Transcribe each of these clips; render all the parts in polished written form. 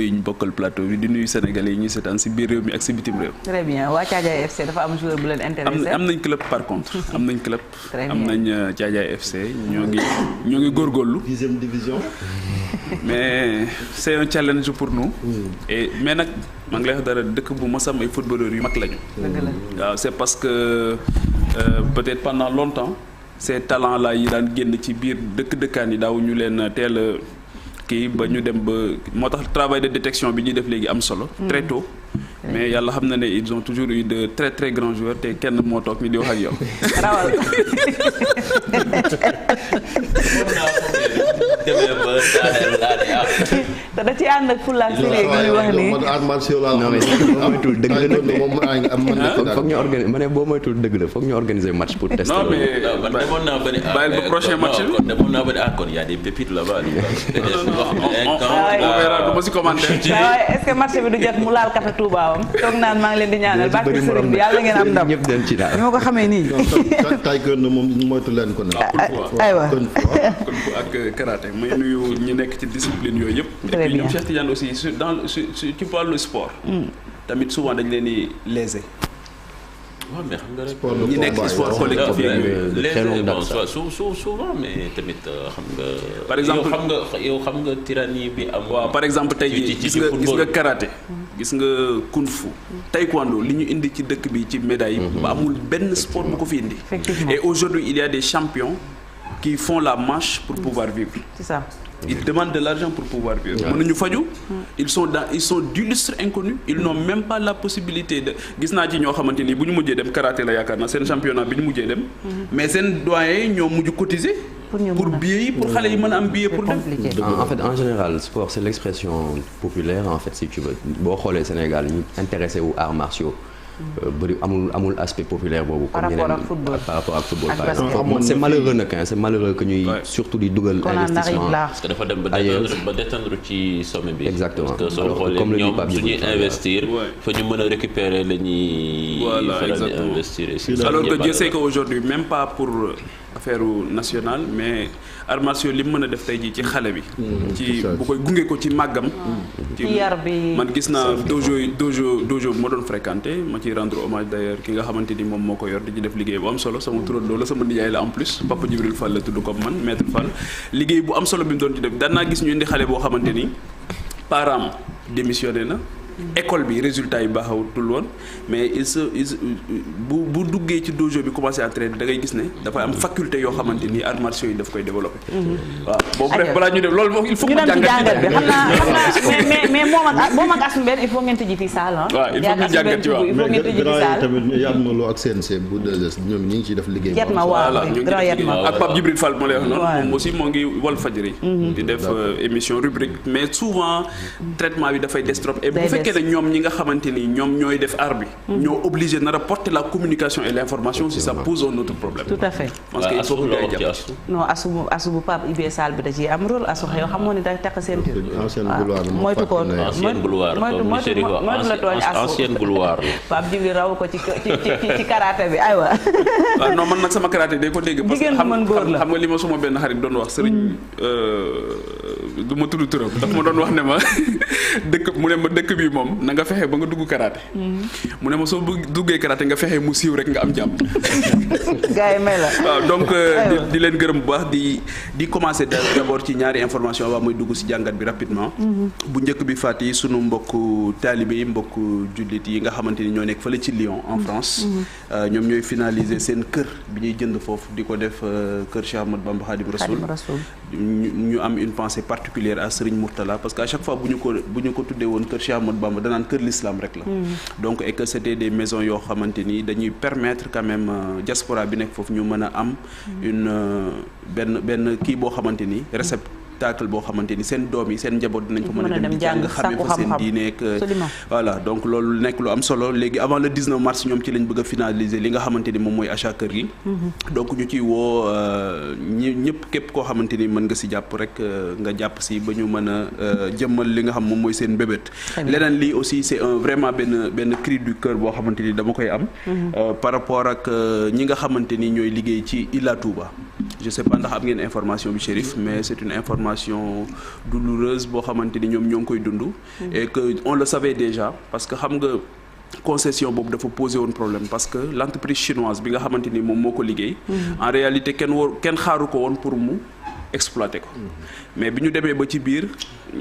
yi ñu bokkal plateau bi di nuyu Sénégalais yi ñuy seetaan si biir réew mi ak si bitim réew. très bien waa Thiadiaye FC dafa am joueur bu leen intéressé. am nañ club par contre am nañ club. am nañ Thiadiaye FC ñoo ngi góorgóorlu. 10e division. mais c'est un challenge pour nous. mais nag maa ngi lay wax dara dëkk bu mos am ay footballeurs yu mag lañu. waaw c'est parce que peut-être pendant longtemps ces talents là yi daan génn ci biir dëkkaan yi daaw ñu leen teel a kii ba ñu dem ba moo tax travail de détection bi ñuy def léegi am solo. très tôt. mais yàlla xam na ne ils ont toujours eu de très très grands joueurs te kenn moo toog ni di wax ak yow. rawal. te da ci ànd ak fulla ak sérieux gi muy wax nii. non mais moytul dëgg la nag foog ñu organiser ma ne boo moytul dëgg la foog ñu organiser match pour tester. non mais man demoon naa ba ne bàyyil ba prochain match bi kon demoon naa ba ne kon y a des pépites là-bas. on verra du ma si commenter. waaye est-ce que match bi du jot mu laal café Touba am toog naan maa ngi leen di ñaanal barke sëriñ bi yàlla ngeen am ndam. ñëpp dem ci daal ni ma ko xamee nii. taekwondo moom moytu leen ko nag. aywa kon ak karaté may nuyu ñi nekk ci discipline yooyu yëpp. et puis ñoom Cheikh Tidiane aussi tu parles le sport. tamit souvent dañ leen di léser. waaw mais xam nga rek ñi nekk ci sport collectif yeeg souvent mais tamit xam nga. par exemple yow xam nga tyrannie bi am. waaw par exemple tey jii gis nga karaté. gis nga kung fu. taekwondo li ñu indi ci dëkk bi ci médaille yi. ba amul benn sport bu ko fi indi. et aujourd'hui il y a des champions qui font la marche pour pouvoir vivre. c'est ça. Ils demandent de l'argent pour pouvoir vivre. mënuñu faju ils sont d'illustres inconnus. Ils n'ont même pas la possibilité de gis naa ci ñoo xamante ni bu ñu mujjee dem karaté la yaakaar naa seen championnat bi ñu mujjee dem. mais seen doyen ñoo mujj cotiser. pour billet yi pour xale yi mën a am billet pour dem. en fait en général sport c'est l'expression populaire en fait si tu veux boo xoolee Sénégal ñu intéressé wu arts martiaux. bëri amul aspect populaire boobu. par rapport ak football par rapport ak football par exemple. c'est malheureux nag c'est malheureux que ñuy surtout di dugal investissement. parce que dafa dem ba détendre ci sommet bi. exactement parce que soo xoolee ñoom suñuy investir. fa ñu mën a récupérer la ñuy. voilà exactement investir. alors que Dieu sait qu'aujourd'hui même pas pour affaire nationale mais arts martiaux li mu mën a def tey jii ci xale bi. ci bu koy gunge ko ci màggam. ci yar bi man gis naa dojo bu ma doon fréquenté ma ci rendre hommage d'ailleurs ki nga xamante ni moom moo ko yor di ci def liggéey bu am solo sama turandoo la sama nijaay la en plus Papa Djibril Fall la tudd comme man maître Fall liggéey bu am solo bi mu doon ci def daan naa gis ñu indi xale boo xamante ni parents démissionné na école bi résultat yi baaxatul woon mais bu duggee ci dojo bi commencé entraîner da ngay gis ne dafa am faculté yoo xamante ni arts martiaux yi daf koy développer. waaw boobu bref balaa ñu def loolu moom il faut que ñu dem ci jàngat bi xam naa mais moom ak Assou Mbène il faut ngeen tëji fii saal ah. waaw il faut ñu jàngat ci waaw il faut ngeen tëji fii saal tamit Yatma Lo ak CNC bu 2S ñoom ñi ngi ciy def liggéey. Yatma waaw grand Yatma ak Pape Djibril Fall moo lay wax noonu moom aussi moo ngi Walfadjri di def émission rubrique mais souvent traitement bi dafay des trop et bu fekkee ne ñoom ñi nga xamante ni ñoom ñooy def art bi ñoo obligé nar a porter la communication et l'information si ça pose un autre problème. tout à fait. parce que il faut que gars yi jàpp non Assou bu Pape Ibé Sall bi da ciy am rôle Assou xëy xamoo ni da takk ceinture. moytu ko ancienne gloire moytu la tooñ Assou ancienne gloire Pape Djibril raw ko ci karaté bi aywa. waaw non man nag sama karaté day ko dégg. parce que xam nga li ma suma benn xarit doon wax sëriñ du ma tudd turam daf ma doon wax ne ma dëkk bi moom na nga fexe ba nga dugg karaté. mu ne ma soo duggee karaté nga fexe mu siiw rek nga am jàmm. gars yi may la. waaw donc di leen gërëm bu baax di commencer d'abord ci ñaari information avant mooy dugg ci jàngat bi rapidement. bu njëkk bi fàtt yi sunu mbokku taalibe yi mbokku jullit yi nga xamante ni ñoo nekk fële ci Lyon en France. ñoom ñooy finaliser seen kër bi ñuy jënd foofu di ko def kër Cheikh Ahmadou Bamba Khadim Rassoul. ñu am une pensée particulière à Serigne Mourtala parce que à chaque fois bu ñu ko tuddee woon kër Cheikh Ahmadou Bamba danaan kër l'islam rek la. donc et que c'était des maisons yoo xamante ni dañuy permettre quand même diaspora bi nekk foofu ñu mën a am une benn kii boo xamante ni réceptacle boo xamante ni seen doom yi seen njaboot dinañ ko mën a dem jàng xamee fa seen diine ak voilà donc loolu nekk lu am solo léegi avant le 19 mars ñoom ci lañ bëgg a finaliser li nga xamante ni moom mooy achat kër gi donc ñu ciy woo ñëpp képp koo xamante ni mën nga si jàpp rek nga jàpp si ba ñu mën a jëmmal li nga xam moom mooy seen bébét leneen lii aussi c'est vraiment benn cri du cœur boo xamante ni dama koy am par rapport ak ñi nga xamante ni ñooy liggéey ci Ila Touba je sais pas ndax am ngeen information bi Chérif mais c'est une information douloureuse boo xamante ni ñoom ñoo ngi koy dund et que on le savait déjà parce que xam nga concession boobu dafa posé woon problème parce que l'entreprise chinoise bi nga xamante ni moom moo ko liggéey en réalité kenn xaaru ko woon pour mu exploiter ko mais bi ñu demee ba ci biir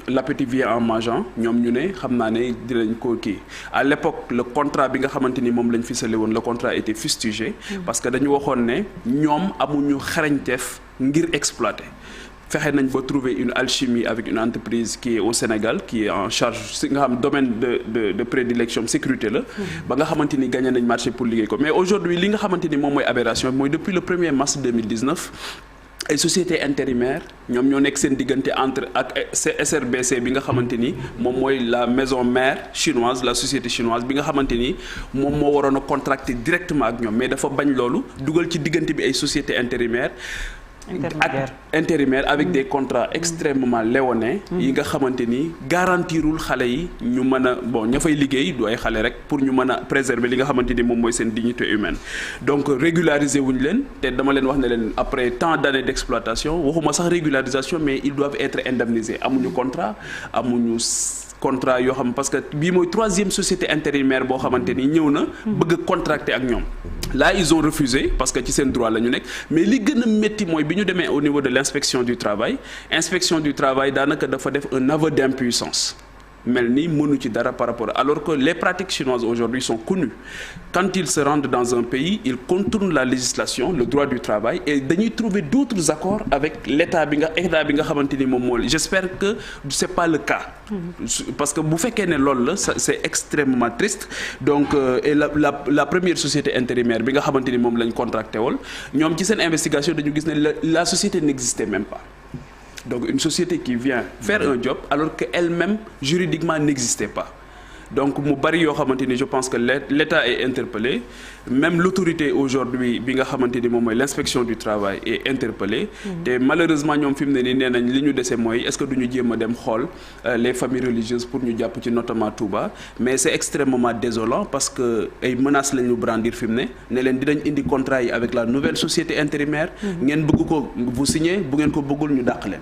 l'appétit vient en mangeant ñoom ñu ne xam naa ne dinañ ko kii à l'époque le contrat bi nga xamante ni moom lañ ficelé woon le contrat était fustigé parce que dañu waxoon ne ñoom amuñu xarañteef ngir exploiter fexe nañ ba trouver une alchimie avec une entreprise qui est au Sénégal qui est en charge si nga xam domaine de prédilection sécurité la ba nga xamante ni gagné nañ marché pour liggéey ko mais aujourd'hui li nga xamante ni moom mooy aberration mooy depuis le 1er mars 2019 ay sociétés intérimaires ñoom ñoo nekk seen diggante entre ak SRBC bi nga xamante ni moom mooy la maison mère chinoise la société chinoise bi nga xamante ni moom moo waroon a contracter directement ak ñoom mais dafa bañ loolu dugal ci diggante bi ay sociétés intérimaires avec des contrats extrêmement léonins yi nga xamante ni garantirul xale yi ñu mën a bon ña fay liggéey du ay xale rek pour ñu mën a préserver li nga xamante ni moom mooy seen dignité humaine donc régulariser wuñ leen te dama leen wax ne leen après tant d'années d'exploitation waxuma sax régularisation mais ils doivent être indemnisés amuñu contrat amuñu contrat yoo xam parce que bii mooy 3e société intérimaire boo xamante ni ñëw na bëgg a contracter ak ñoom là ils ont refusé parce que ci seen droit la ñu nekk mais li gën a métti mooy bi ñu demee au niveau de l'inspection du travail daanaka dafa def un aveu d'impuissance mel ni mënu ci dara par rapport alors que les pratiques chinoises aujourd'hui sont connues quand ils se rendent dans un pays ils contournent la législation le droit du travail et dañuy trouver d'autres accords avec l'état bi nga xamante ni moom moo j'espère que c'est pas le cas parce que bu fekkee ne loolu la c'est extrêmement triste donc et la première société intérimaire bi nga xamante ni moom lañ contracté wol ñoom ci seen investigation dañu gis ne la société n'existait même pas donc une société qui vient faire un job alors que elle-même juridiquement n'existait pas donc mu bari yoo xamante ni je pense que l'État est interpellé même l'autorité aujourd'hui bi nga xamante ni moom mooy l'inspection du travail est interpellée te malheureusement ñoom fi mu ne nii nee nañ li ñu dese mooy est-ce que duñu jéem a dem xool les familles religieuses pour ñu jàpp ci notamment Touba mais c'est extrêmement désolant parce que ay menaces la ñu brandir fi mu ne leen dinañ indi contrat yi avec la nouvelle société intérimaire ngeen bëgg ko vous signer bu ngeen ko bëggul ñu dàq leen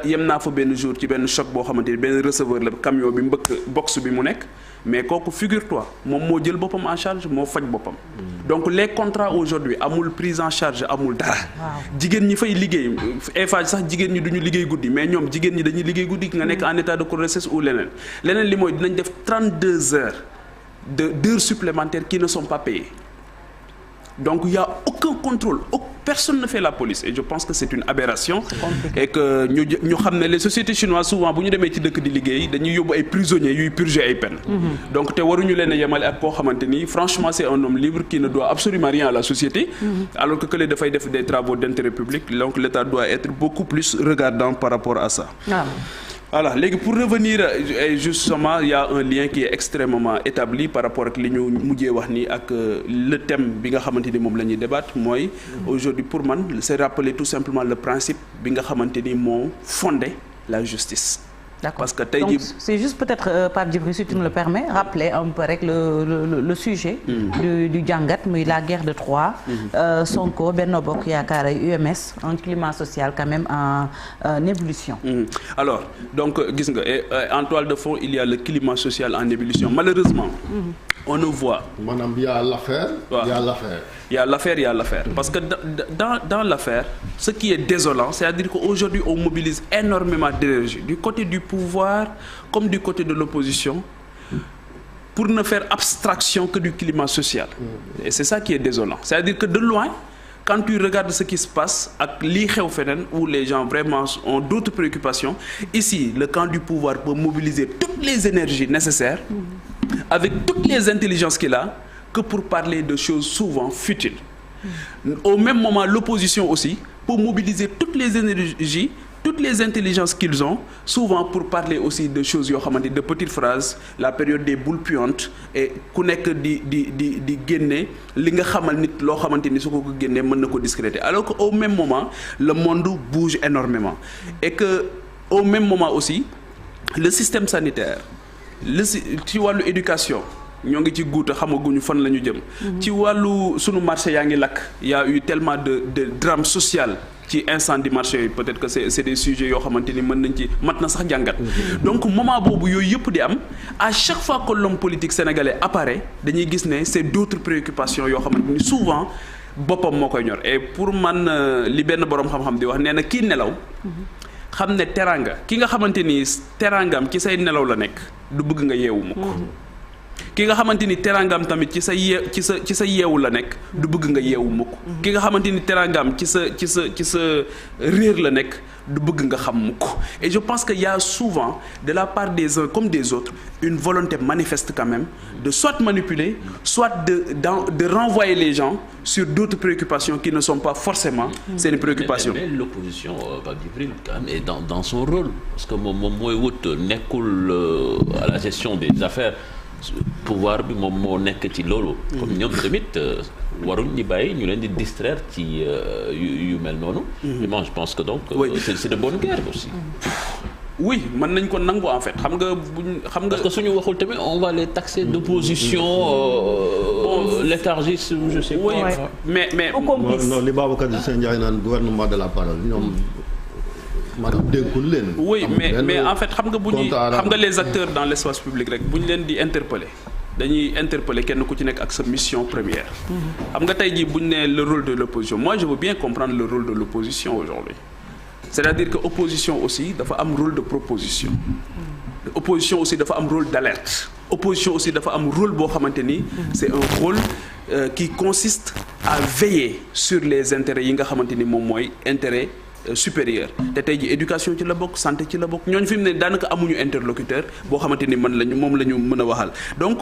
yem naa fa benn jour ci benn choc boo xamante ni benn receveur la camion bi mbëkk box bi mu nekk mais kooku figure-toi moom moo jël boppam en charge moo faj boppam donc les contrats aujourd'hui amul prise en charge amul dara jigéen ñi fay liggéey Eiffage sax jigéen ñi duñu liggéey guddi mais ñoom jigéen ñi dañuy liggéey guddi nga nekk en état de grossesse ou leneen li mooy dinañ def 32 heures d'heures supplémentaires qui ne sont pas payées donc il y a aucun contrôle personne ne fait la police et je pense que c'est une aberration et que ñu xam ne les sociétés chinoises souvent bu ñu demee ci dëkk di liggéey dañuy yóbbu ay prisonniers yuy purger ay peines donc te waruñu leen a yemale ak koo xamante ni franchement c'est un homme libre qui ne doit absolument rien à la société alors que kële dafay def des travaux d'intérêt public donc l'État doit être beaucoup plus regardant par rapport à ça voilà léegi pour revenir justement il y a un lien qui est extrêmement établi par rapport ak li ñu mujjee wax ni ak le thème bi nga xamante ni moom la ñuy débattre mooy aujourd'hui pour man c'est rappeler tout simplement le principe bi nga xamante ni moo fondé la justice. D'accord. Parce que donc c'est juste peut-être Pape Djibril si tu me le permets rappeler un peu rek le sujet du jàngat muy la guerre de Troie Sonko Benno Bokk Yaakaar ak UMS un climat social quand même en ébullition alors donc gis nga en toile de fond il y a le climat social en ébullition malheureusement on ne voit maanaam il y a l'affaire il y a l'affaire parce que dans l'affaire ce qui est désolant c'est-à-dire qu'aujourd'hui on mobilise énormément d'énergie du côté du pouvoir comme du côté de l'opposition pour ne faire abstraction que du climat social et c'est ça qui est désolant c'est-à-dire que de loin quand tu regardes ce qui se passe ak lii xew feneen où les gens vraiment ont d'autres préoccupations ici le camp du pouvoir peut mobiliser toutes les énergies nécessaires avec toutes les intelligences qu'il a que pour parler de choses souvent futiles au même moment l'opposition aussi peut mobiliser toutes les énergies toutes les intelligences qu'ils ont souvent pour parler aussi de choses yoo xamante de petites phrases la période des boules puantes et ku nekk di génne li nga xamal nit loo xamante ni su ko génnee mën na ko discréditer alors que au même moment le monde bouge énormément et que au même moment aussi le système sanitaire ci wàllu éducation ñoo ngi ci guuta xamaguñu fan la ñu jëm. ci wàllu sunu marché yaa ngi lakk y a eu tellement de drame social ci incendie marché yi peut-être que c'est des sujets yoo xamante ni mën nañ ci mat na sax jàngat. donc moment boobu yooyu yëpp di am à chaque fois que l'homme politique sénégalais apparaît dañuy gis ne c'est d'autres préoccupations yoo xamante ni souvent boppam moo koy ñor et pour man li benn boroom xam-xam di wax nee na kii nelaw. xam ne teraanga ki nga xamante ni teraangam ci say nelaw la nekk du bëgg nga yeewu mukk ki nga xamante ni teraangam tamit ci sa yeewu la nekk du bëgg nga yeewu mukk ki nga xamante ni teraangam ci sa réer la nekk du bëgg nga xam mukk et je pense que y a souvent de la part des uns comme des autres une volonté manifeste quand même de soit manipuler soit de renvoyer les gens sur d'autres préoccupations qui ne sont pas forcément seen préoccupations. Mais l'opposition Pape Djibril quand même est dans son rôle parce que moom mooy wut nekkul à la gestion des affaires pouvoir bi moom moo nekk ci loolu. comme ñoom tamit waruñ ñi bàyyi ñu leen di distraire ci yu mel noonu. mais je pense que donc. Oui. c'est de bonne guerre aussi. oui mën nañ ko nangu en fait xam nga parce que suñu waxul tamit on va les taxer d'opposition léthargiste ou je sais quoi. oui mais non li Babacar Sèye Ndiaye naan gouvernement de la parole ñoom. maanaam dénkul leen. oui mais en fait xam nga les acteurs dans l'espace public rek bu ñu leen di interpeller dañuy interpeller kenn ku ci nekk ak sa mission première. xam nga tey jii bu ñu nee le rôle de l'opposition moi je veux bien comprendre le rôle de l'opposition aujourd'hui c'est-à-dire que opposition aussi dafa am rôle de proposition. opposition aussi dafa am rôle d'alerte. opposition aussi dafa am rôle boo xamante ni c'est un rôle qui consiste à veiller sur les intérêts yi nga xamante ni moom mooy intérêt supérieur te tey ji éducation ci la bokk santé ci la bokk ñooñu fi mu ne daanaka amuñu interlocuteur boo xamante ni moom la ñu mën a waxal donc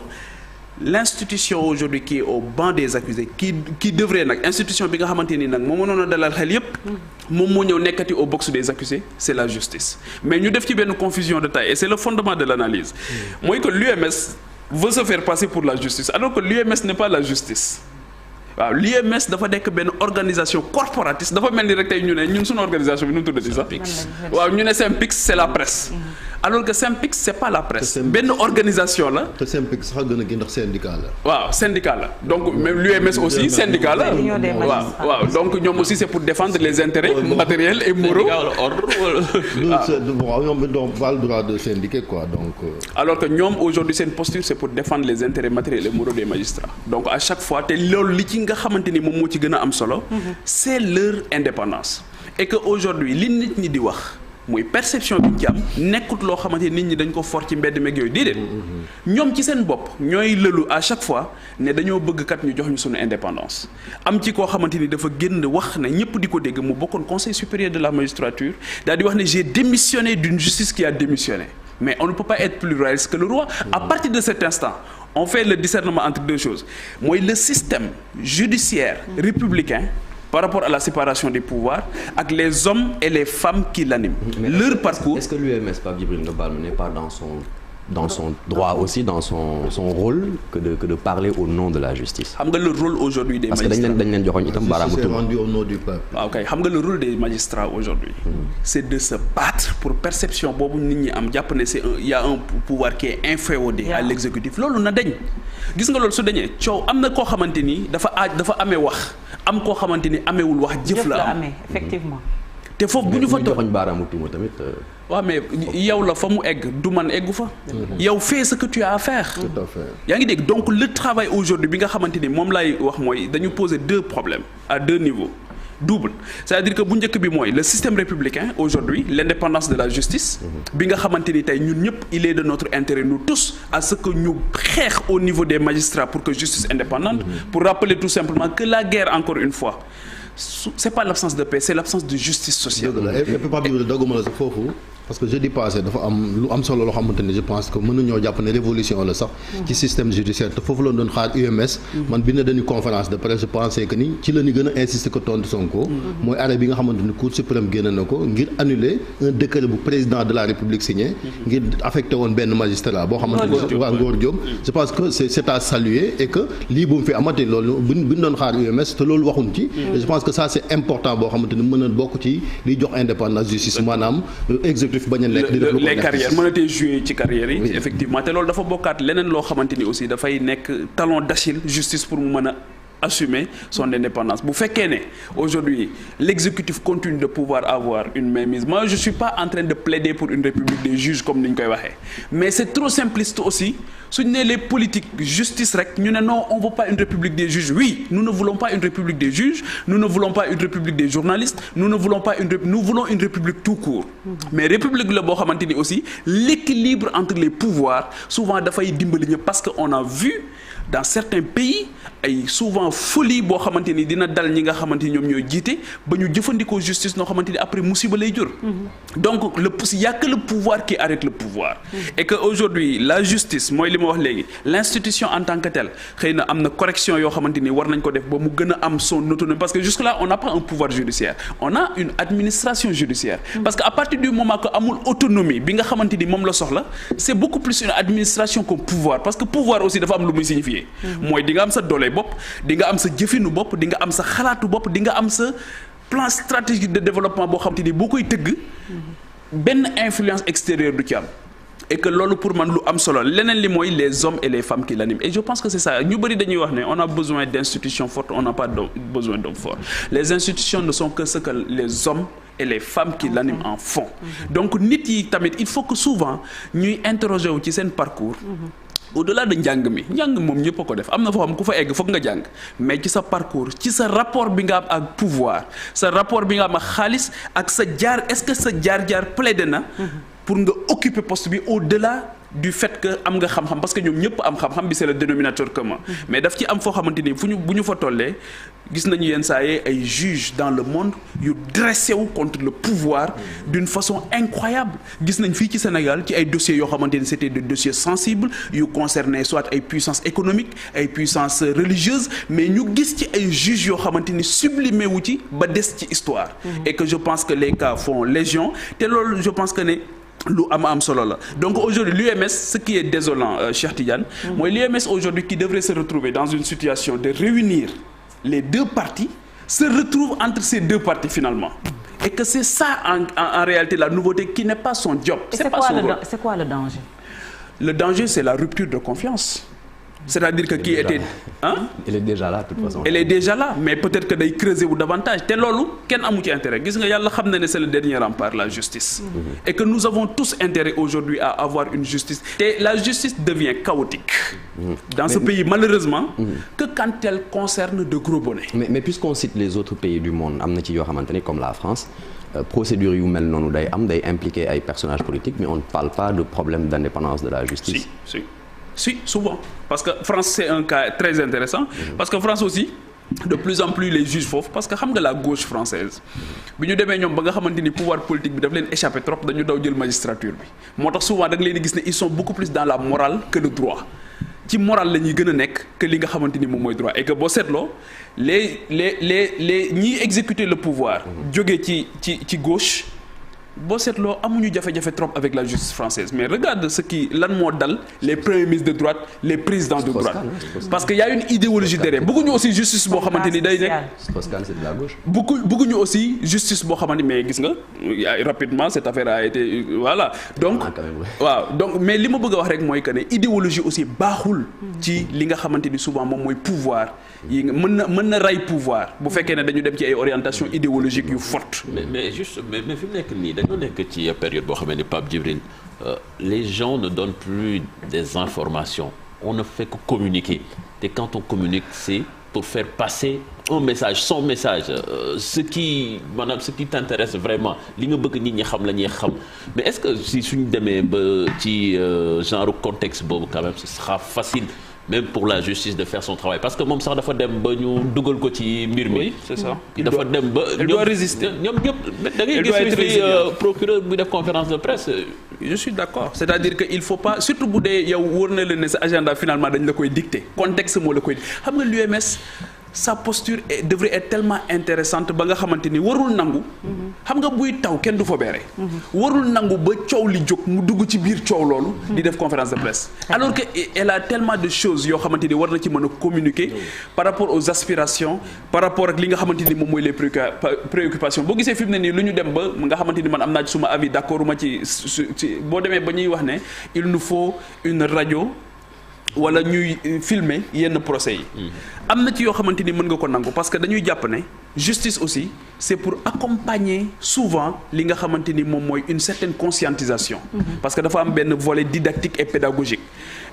l'institution aujourd'hui qui est au banc des accusés qui devrait nag institution bi nga xamante ni nag moo mënoon a dalal xel yépp moom moo ñëw nekkati au box des accusés c'est la justice mais ñu def ci benn confusion de taille et c'est le fondement de l'analyse mooy que l'UMS veut se faire passer pour la justice alors que l'UMS n'est pas la justice waaw l'UMS dafa nekk benn organisation corporatiste dafa mel ni rek tey ñu ne ñun suñu organisation bi nu mu tuddati sax waaw ñu ne SYNPICS c'est la presse alors que SYNPICS c'est pas la presse benn organisation la te SYNPICS sax gën a gën ndax syndicat la waaw syndicat la donc même l'UMS aussi syndicat la waaw donc ñoom aussi c'est pour défendre les intérêts matériels et moraux ñoom donc pas le droit de syndiquer quoi donc alors que ñoom aujourd'hui seen posture c'est pour défendre les intérêts matériels et moraux des magistrats donc à chaque fois te loolu li ci nga xamante ni moom moo ci gën a am solo c'est leur indépendance et que aujourd'hui li nit ñi di wax mooy perception bi ñu ci am nekkut loo xamante ni nit ñi dañ ko for ci mbedd meeg yooyu déedéet ñoom ci seen bopp ñooy lëlu à chaque fois ne dañoo bëgg kat ñu jox ñu suñu indépendance am ci koo xamante ni dafa génn wax ne ñëpp di ko dégg mu bokkoon conseil supérieur de la magistrature daal di wax ne j'ai démissionné d'une justice qui a démissionné mais on ne peut pas être plus royaliste que le roi à partir de cet instant on fait le discernement entre deux choses mooy le système judiciaire républicain par rapport à la séparation des pouvoirs ak les hommes et les femmes qui l'animent. Leur parcours. Est-ce que l'UMS Pape Djibril Ngabal n'est pas dans son droit aussi dans son rôle que de parler au nom de la justice. xam nga le rôle aujourd'hui des magistrats parce que dañ leen joxoon itam baaraamu tuuma. c'est rendu au nom du peuple. ok xam nga le rôle des magistrats aujourd'hui c'est de se battre pour perception boobu nit ñi am jàpp ne il y a un pouvoir qui est inféodé à l'exécutif loolu na dañ gis nga loolu su dañee coow am na koo xamante ni dafa amee wax am koo xamante ni ameewul wax jëf la am effectivement. te foofu bu ñu fa joxoñ baaraamu tuuma tamit. waaw mais yow la fa mu egg du man eggu fa. yow fais ce que tu as à faire. tout à fait. yaa ngi dégg donc le travail aujourd'hui bi nga xamante ni moom laay wax mooy dañu poser deux problèmes à deux niveaux double c'est-à-dire que bu njëkk bi mooy le système républicain aujourd'hui l'indépendance de la justice bi nga xamante ni tey ñun ñëpp il est de notre intérêt nous tous à ce que ñu xeex au niveau des magistrats pour que justice indépendante pour rappeler tout simplement que la guerre encore une fois c'est pas l'absence de paix c'est l'absence de justice sociale. dëgg la et puis Pape Djibril dogguma la sa foofu parce que jeudi passé dafa am lu am solo loo xamante ni je pense que mën nañoo jàpp ne révolution la sax ci système judiciaire te foofu la doon xaar UMS man bi ne dañu conférence de presse je pensais que ni ci la ñu gën a insister ko tontu Sonko mooy arrêt bi nga xamante ni Cour suprême génne na ko ngir annuler un décret bu président de la République signé ngir affecté woon benn magistrat boo xamante ni waa Ngor Diop je pense que c'est à saluer et que lii bu mu fi amati loolu bi ñu doon xaar UMS te loolu waxuñ ci et je pense que ça c'est important boo xamante ni mën na bokk ci liy jox indépendance justice maanaam exécutif fi bañ a nekk di def lu ko les carrières mënatee jouer ci carrières yi effectivement te loolu dafa bokkaat leneen loo xamante ni aussi dafay nekk talon d'Achille justice pour mu mën a assumer son indépendance bu fekkee ne aujourd'hui l'exécutif continue de pouvoir avoir une mainmise. Moi je suis pas en train de plaider pour une république des juges comme ni ñu koy waxee mais c'est trop simpliste aussi suñu ne les politiques justice rek ñu ne non on veut pas une république des juges. Oui, nous ne voulons pas une république des juges, nous ne voulons pas une république des journalistes, nous voulons une république tout court. Mais république la boo xamante ni aussi l'équilibre entre les pouvoirs souvent dafay dimbali ñëpp parce que on a vu dans certains pays ay souvent folie boo xamante ni dina dal ñi nga xamante ni ñoom ñooy jiite ba ñu jëfandikoo justice noo xamante ni après musiba lay jur. Donc il y a que le pouvoir qui arrête le pouvoir. Et que aujourd'hui la justice mooy li ma wax léegi l'institution en tant que telle xëy na am na correction yoo xamante ni war nañ ko def ba mu gën a am son autonomie parce que jusque là on n'a pas un pouvoir judiciaire on a une administration judiciaire. Parce que à partir du moment que amul autonomie bi nga xamante ni moom la soxla c'est beaucoup plus une administration qu'un pouvoir parce que pouvoir aussi dafa am lu muy signifier. mooy di nga am sa doole bopp di nga am sa jëfinu bopp di nga am sa xalaatu bopp di nga am sa plan stratégique de développement boo xamante ni boo koy tëgg benn influence extérieure du ci am et que loolu pour man lu am solo leneen li mooy les hommes et les femmes qui l'animent et je pense que c'est ça ñu bëri dañuy wax ne on a besoin d'institutions fortes on n'a pas besoin d'hommes forts les institutions ne sont que ce que les hommes et les femmes qui l'animent en font donc nit yi tamit il faut que souvent ñuy interroger wu ci seen parcours au-delà de njàng moom ñëpp a ko def am na foo xam ku fa egg foog nga jàng mais ci sa parcours ci sa rapport bi nga am ak pouvoir sa rapport bi nga am ak xaalis ak sa jaar est-ce que sa jaar plaide na pour nga occuper poste bi au-delà du fait que am nga xam-xam parce que ñoom ñëpp am xam-xam bi c'est le dénominateur commun mais daf ci am foo xamante ni bu ñu fa tollee gis nañu yenn saa yi ay juges dans le monde yu dressé wu contre le pouvoir d'une façon incroyable gis nañ fii ci Sénégal ci ay dossiers yoo xamante ni c'était des dossiers sensibles yu concernaient soit ay puissances économiques ay puissances religieuses mais ñu gis ci ay juges yoo xamante ni sublimé wu ci ba des ci histoire et que je pense que les cas font légion te loolu je pense que ne lu am solo la donc aujourd'hui l'UMS ce qui est désolant Cheikh Tidiane mooy l'UMS aujourd'hui qui devrait se retrouver dans une situation de réunir les deux parties se retrouve entre ces deux parties finalement et que c'est ça en réalité la nouveauté qui n'est pas son job. C'est quoi le danger? Le danger c'est la rupture de confiance. C'est-à-dire que qui était elle est déjà là de toute façon. Elle est déjà là mais peut-être que day creuser wu davantage te loolu kenn amu ci intérêt gis nga yàlla xam na ne c'est le dernier rempart la justice. Et que nous avons tous intérêt aujourd'hui à avoir une justice te la justice devient chaotique. Dans ce pays malheureusement. Que quand elle concerne de gros bonnets. Mais puisqu'on cite les autres pays du monde am na ci yoo xamante ni comme la France. Procédure yu mel noonu day impliquer ay personnages politiques mais on ne parle pas de problème d'indépendance de la justice. Si, souvent. Parce que France, c'est un cas très intéressant. Parce que France aussi, de plus en plus les juges foofu parce que xam nga la gauche française bi ñu demee ñoom ba nga xamante ni pouvoir politique bi daf leen échappé trop dañu daw jël magistrature bi moo tax souvent da nga leen di gis ne ils sont beaucoup plus dans la morale que le droit ci morale la ñuy gën a nekk que li nga xamante ni moom mooy droit et que boo seetloo les ñiy exécuter le pouvoir jógee ci gauche boo seetloo amuñu jafe-jafe trop avec la justice française mais regarde lan moo dal les premiers ministres de droite les présidents de droite parce que y a une idéologie derrière bëgguñu aussi justice boo xamante ni day nekk Strauss-Kahn c'est de la gauche bëgguñu aussi justice boo xamante ni mais gis nga rapidement cette affaire a été voilà donc waaw donc mais li ma bëgg a wax rek mooy que ne idéologie aussi baaxul ci li nga xamante ni souvent moom mooy pouvoir yi mën na rey pouvoir bu fekkee ne dañu dem ci ay orientations idéologiques yu fortes mais juste mais fi mu nekk nii dañoo nekk ci période boo xamee ne Pape Djibril les gens ne donnent plus des informations on ne fait que communiquer et quand on communique c'est pour faire passer un message son message ce qui t'intéresse vraiment li nga bëgg nit ñi xam la ñuy xam mais est-ce que si suñu demee ba ci genre contexte boobu quand même ce sera facile même pour la justice de faire son travail parce que moom sax dafa dem ba ñu dugal ko ci mbir mi. Oui, c'est ça. dafa dem ba elle doit résister. ñoom ñëpp da ngay gis procureur bu def conférence de presse. Je suis d'accord c'est-à-dire que il faut pas surtout bu dee yow wóor na leen ne sa agenda finalement dañ la koy dicter contexte moo la koy xam nga l'UMS sa posture devrait être tellement intéressante ba nga xamante ni warul nangu. xam nga buy taw kenn du fa beere. warul nangu ba coow li jóg mu dugg ci biir coow loolu. di def conférence de presse. alors que elle a tellement de choses yoo xamante ni war na ci mën a communiquer par rapport aux aspirations par rapport ak li nga xamante ni moom mooy les préoccupations boo gisee fi mu ne nii lu ñu dem ba nga xamante ni man am naa ci suma avis d'accord ma ci boo demee ba ñuy wax ne il nous faut une radio. wala ñuy filmer yenn procès yi. am na ci yoo xamante ni mën nga ko nangu parce que dañuy jàpp ne justice aussi c'est pour accompagner souvent li nga xamante ni moom mooy une certaine conscientisation. parce que dafa am benn volet didactique et pédagogique.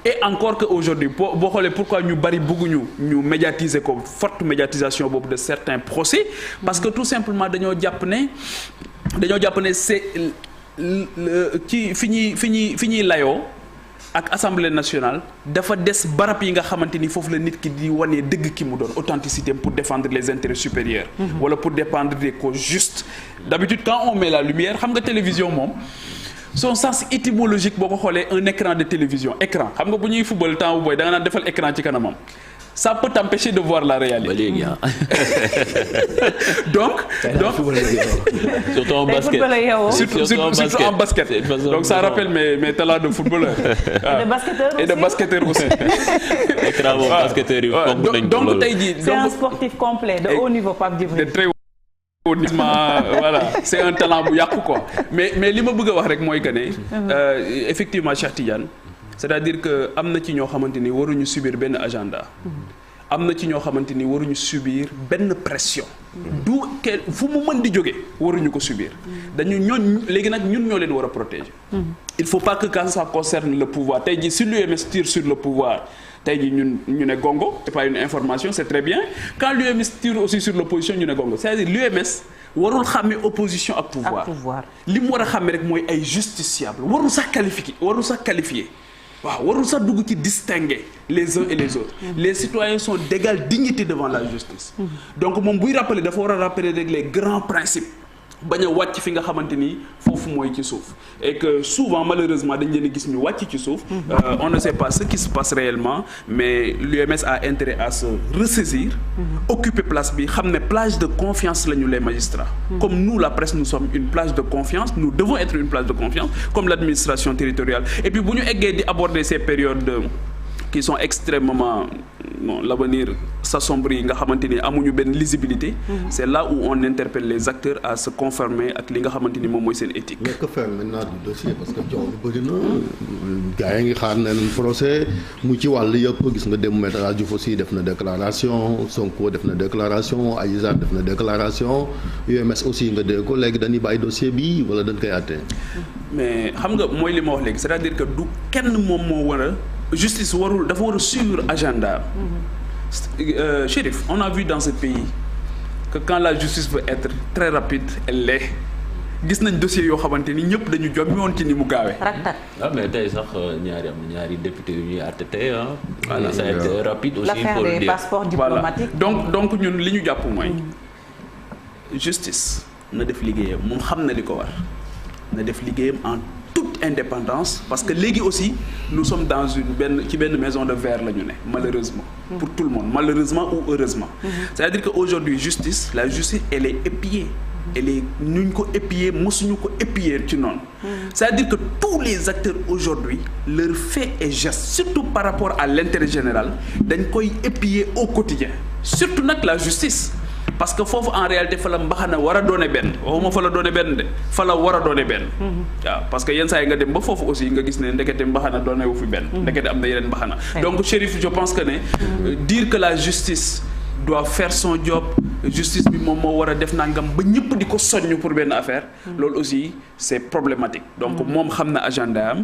et encore que aujourd'hui boo xoolee pourquoi ñu bari bëgguñu ñu médiatiser ko forte médiatisation boobu de certains procès. parce que tout simplement dañoo jàpp ne c'est ci fi ñuy layoo. ak Assemblée nationale dafa des barab yi nga xamante ni foofu la nit ki di wane dëgg ki mu doon authenticité pour défendre les intérêts supérieurs. wala pour défendre des causes justes. d'habitude quand on met la lumière xam nga télévision moom son sens étymologique boo ko xoolee un écran de télévision écran xam nga bu ñuy football temps bu booy da nga naan defal écran ci kanamam. ça peut t'empêcher de voir la réalité. donc surtout en basket. Surtout en basket. Donc ça rappelle mes talents de footballeur. Et de basketteur aussi. Donc tey jii c'est un sportif complet de haut niveau, Pape Djibril. De très haut niveau. Voilà, c'est un talent bu yàqu quoi. Mais li ma bëgg a wax rek mooy que ne effectivement Cheikh Tidiane. c'est-à-dire que am na ci ñoo xamante ni waruñu subir benn agenda. am na ci ñoo xamante ni waruñu subir benn pression. du kenn fu mu mën di jóge waruñu ko subir. dañu ñooñ léegi nag ñun ñoo leen war a protéger. il faut pas que quand ça concerne le pouvoir tey jii si l'UMS tire sur le pouvoir tey jii ñu ne gongo c'est pas une information c'est très bien quand l'UMS tire aussi sur l'opposition ñu ne gongo c'est-à-dire l'UMS warul xàmmee opposition ak pouvoir. li mu war a xàmmee rek mooy ay justiciable warul sax qualifier. waaw warul sax dugg ci distinguer les uns et les autres. Les citoyens sont d'égale dignité devant la justice. Donc moom buy rappeler dafa war a rappeler rek les grands principes bañ a wàcc fi nga xamante ni foofu mooy ci suuf et que souvent malheureusement dañ leen a gis ñu wàcc ci suuf. On ne sait pas ce qui se passe réellement mais l'UMS a intérêt à se ressaisir. Occuper place bi xam ne plage de confiance la ñu les magistrats. Comme nous la presse nous sommes une plage de confiance nous devons être une plage de confiance comme l'administration territoriale et puis bu ñu eggee di aborder ces périodes qui sont extrêmement l'avenir s'assombrit nga xamante ni amuñu benn lisibilité. C'est là où on interpelle les acteurs à se conformer ak li nga xamante ni moom mooy seen éthique. Mais que faire maintenant du dossier parce que coow lu bëri na gars yi ngi xaar nañ procès mu ci wàll yëpp gis nga dem Maître El Hadji Diouf aussi def na déclaration Sonko def na déclaration Adji Sarr def na déclaration UMS aussi nga dégg ko léegi dañuy bàyyi dossier bi wala dañ koy àtte. Mais xam nga mooy li ma wax léegi c'est-à-dire que du kenn moom moo war a justice warul dafa war a suivre agenda. Chérif, on a vu dans ce pays que quand la justice veut être très rapide elle l'est. Gis nañ dossier yoo xamante ni ñëpp dañu jom mi woon ci ni mu gaawee. Mais tey sax ñaari député yu ñuy àtte tey voilà ça a été rapide aussi pour le dire. L'affaire des passeports diplomatiques. Voilà. Donc ñun li ñu jàpp mooy justice na def liggéeyam moom xam na li ko war na def liggéeyam en toute indépendance parce que léegi aussi nous sommes dans benn maison de verre la ñu ne malheureusement pour tout le monde malheureusement ou heureusement c'est-à-dire que aujourd'hui la justice elle est épiée elle est nuñ ko épier mosuñu ko épier ci noonu c'est-à-dire que tous les acteurs aujourd'hui leurs faits et gestes surtout par rapport à l'intérêt général dañ koy épier au quotidien surtout nag la justice parce que foofu en réalité fa la mbaxana war a doone benn waxuma fa la doone benn de fa la war a doone benn waaw parce que yenn saa yi nga dem ba foofu aussi nga gis ne ndekete mbaxana doone wu fi benn ndekete am na yeneen mbaxana donc Chérif je pense que ne dire que la justice doit faire son job justice bi moom moo war a def nangam ba ñëpp di ko soññ pour benn affaire loolu aussi c'est problématique donc moom xam na agenda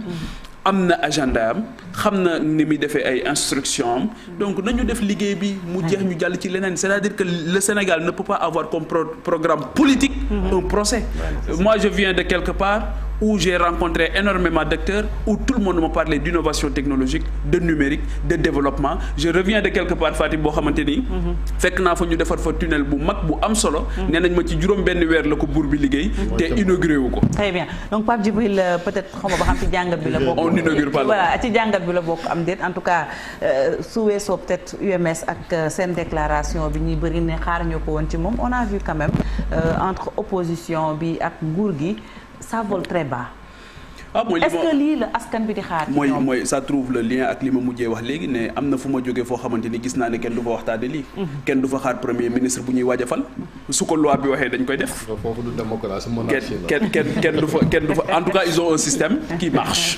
am na agenda am xam na ni muy defee ay instructions am donc nañu def liggéey bi mu jeex ñu jàll ci leneen c'est-à-dire que le Sénégal ne peut pas avoir comme programme politique un procès moi je viens de quelque part où j'ai rencontré énormément d'acteurs, où tout le monde me parlait d'innovation technologique, de numérique, de développement. Je reviens de quelque part Fatick boo xamante ni. fekk naa fa ñu defar fa tunnel bu mag bu am solo. nee nañ ma ci juróom benn weer la ko buur bi liggéey. te inauguré wu ko. très bien donc Pape Djibril peut-être xam nga ba xam ci jàngat bi la bokk. on inaugure pas voilà ci jàngat bi la bokk am déet en tout cas su weesoo peut-être UMS ak seen déclaration bi ñuy bëri ne xaar ñu ko woon ci moom on a vu quand même entre opposition bi ak nguur gi ça vole très bas. est-ce que lii la askan bi di xaar. mooy ça trouve le lien ak li ma mujjee wax léegi ne am na fu ma jógee foo xamante ni gis naa ne kenn du fa waxtaane lii. kenn du fa xaar premier ministre bu ñuy waaj a fal su ko loi bi waxee dañ koy def. foofu du démocratie monarchie la. kenn du fa en tout cas ils ont un système qui marche.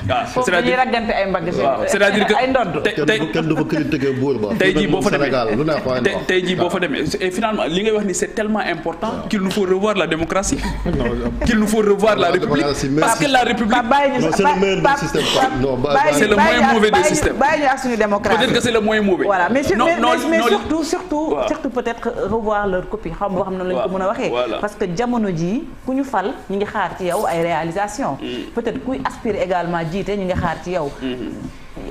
waaw c'est-à-dire foofu raggante ay mbagg. waaw c'est-à-dire que ay ndodd. kenn du fa critiquer buur ba. tey jii boo fa demee tey jii boo fa demee et finalement li ngay wax ni c'est tellement important qu'il nous faut revoir la démocratie. qu'il nous faut revoir la république parce que la c'est le meilleur des systèmes. C'est le moins mauvais des systèmes. bàyyi ñu ak suñu démocratie. Peut-être que c'est le moins mauvais. Voilà mais surtout peut-être revoir leur copie xam boo xam ne lañ ko mën a waxee. Parce que jamono ji ku ñu fal ñu ngi xaar ci yow ay réalisations. Peut-être kuy aspirer également jiite ñu ngi xaar ci yow.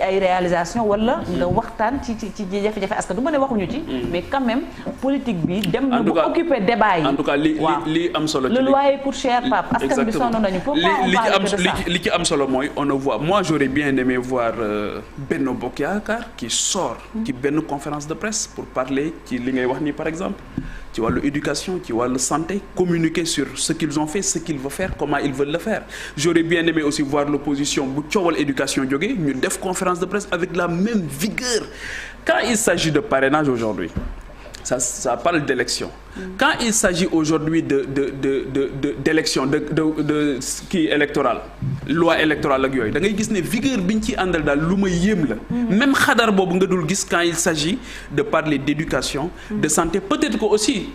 ay réalisation wala nga waxtaan ci jafe-jafe askan du ma ne waxuñu ci mais quand même politique bi dem na bu occuper débat yi en tout cas li am solo le loyer coûte cher Pape askan bi sonn nañu pourquoi on parle de ça li ci am solo mooy on ne voit moi j'aurais bien aimé voir Benno Bokk Yaakaar qui sort ci benn conférence de presse pour parler ci li ngay wax nii par exemple ci wàllu éducation ci wàllu santé communiquer sur ce qu'ils ont fait ce qu'ils veulent faire comment ils veulent le faire j'aurais bien aimé aussi voir l'opposition bu coowal éducation jógee ñu def conférence de presse avec la même vigueur quand il s'agit de parrainage aujourd'hui ça parle d'élection quand il s'agit aujourd'hui d'élection de kii électoral loi électorale ak yooyu da ngay gis ne vigueur bi ñu ci àndal daal lu ma yéem la même xadar boobu nga dul gis quand il s'agit de parler d'éducation de santé peut-être que aussi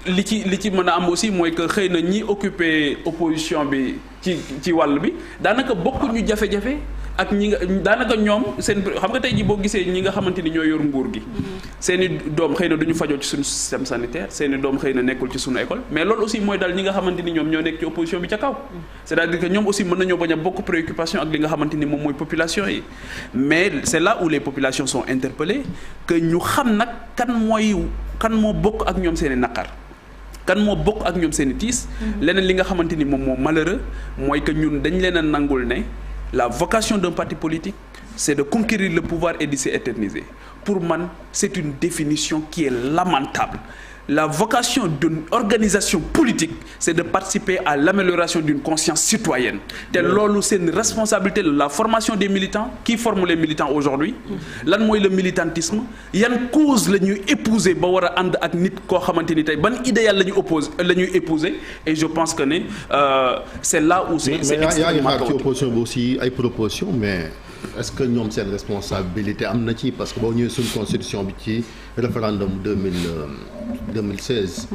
li ci mën a am aussi mooy que xëy na ñi occuper opposition bi ci wàll bi daanaka bokkuñu jafe-jafe ak ñi nga daanaka ñoom seen xam nga tey jii boo gisee ñi nga xamante ni ñoo yor nguur gi seeni doom xëy na duñu fajoo ci suñu système sanitaire seeni doom xëy na nekkul ci suñu école mais loolu aussi mooy daal ñi nga xamante ni ñoom ñoo nekk ci opposition bi ca kaw c'est-à-dire que ñoom aussi mën nañoo bañ a bokk préoccupation ak li nga xamante ni moom mooy population yi mais c'est là où les populations sont interpellées que ñu xam nag kan moo bokk ak ñoom seeni naqar kan moo bokk ak ñoom seeni tiis leneen li nga xamante ni moom moo malheureux mooy que ñun dañ leen a nangul ne la vocation d'un parti politique c'est de conquérir le pouvoir et de s'y éterniser pour man c'est une définition qui est lamentable la vocation d'une organisation politique c'est de participer à l'amélioration d'une conscience citoyenne te loolu c'est une responsabilité de la formation des militants qui forment les militants aujourd'hui lan mooy le militantisme yan cause la ñuy épouser ba war a ànd ak nit koo xamante ni tey ban idéal la ñuy épouser et je pense que ne c'est là où c'est extrêmement yaa ngi xaar ci opposition bi aussi ay propositions mais est-ce que ñoom seen responsabilité am na ci parce que boo ñëwee suñu constitution bi ci référendum 2016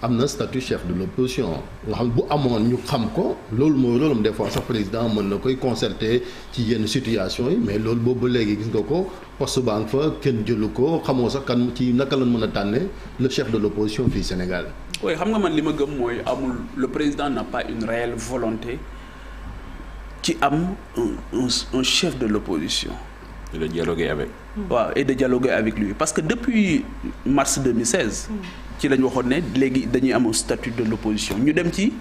am na statut chef de l'opposition nga xam bu amoon ñu xam ko loolu mooy rôlam des fois sax président mën na koy concerter ci yenn situation yi mais loolu boobu ba léegi gis nga ko poste banque fa kenn jëlu ko xamoo sax kan ci naka lañ mën a tànne le chef de l'opposition fii Sénégal. oui xam nga man li ma gëm mooy amul le président n'a pas une réelle volonté ci am un chef de l'opposition et de dialoguer avec. waaw et de dialoguer avec lui parce que depuis mars 2016. ci la ñu waxoon ne léegi dañuy am un statut de l'opposition ñu dem ci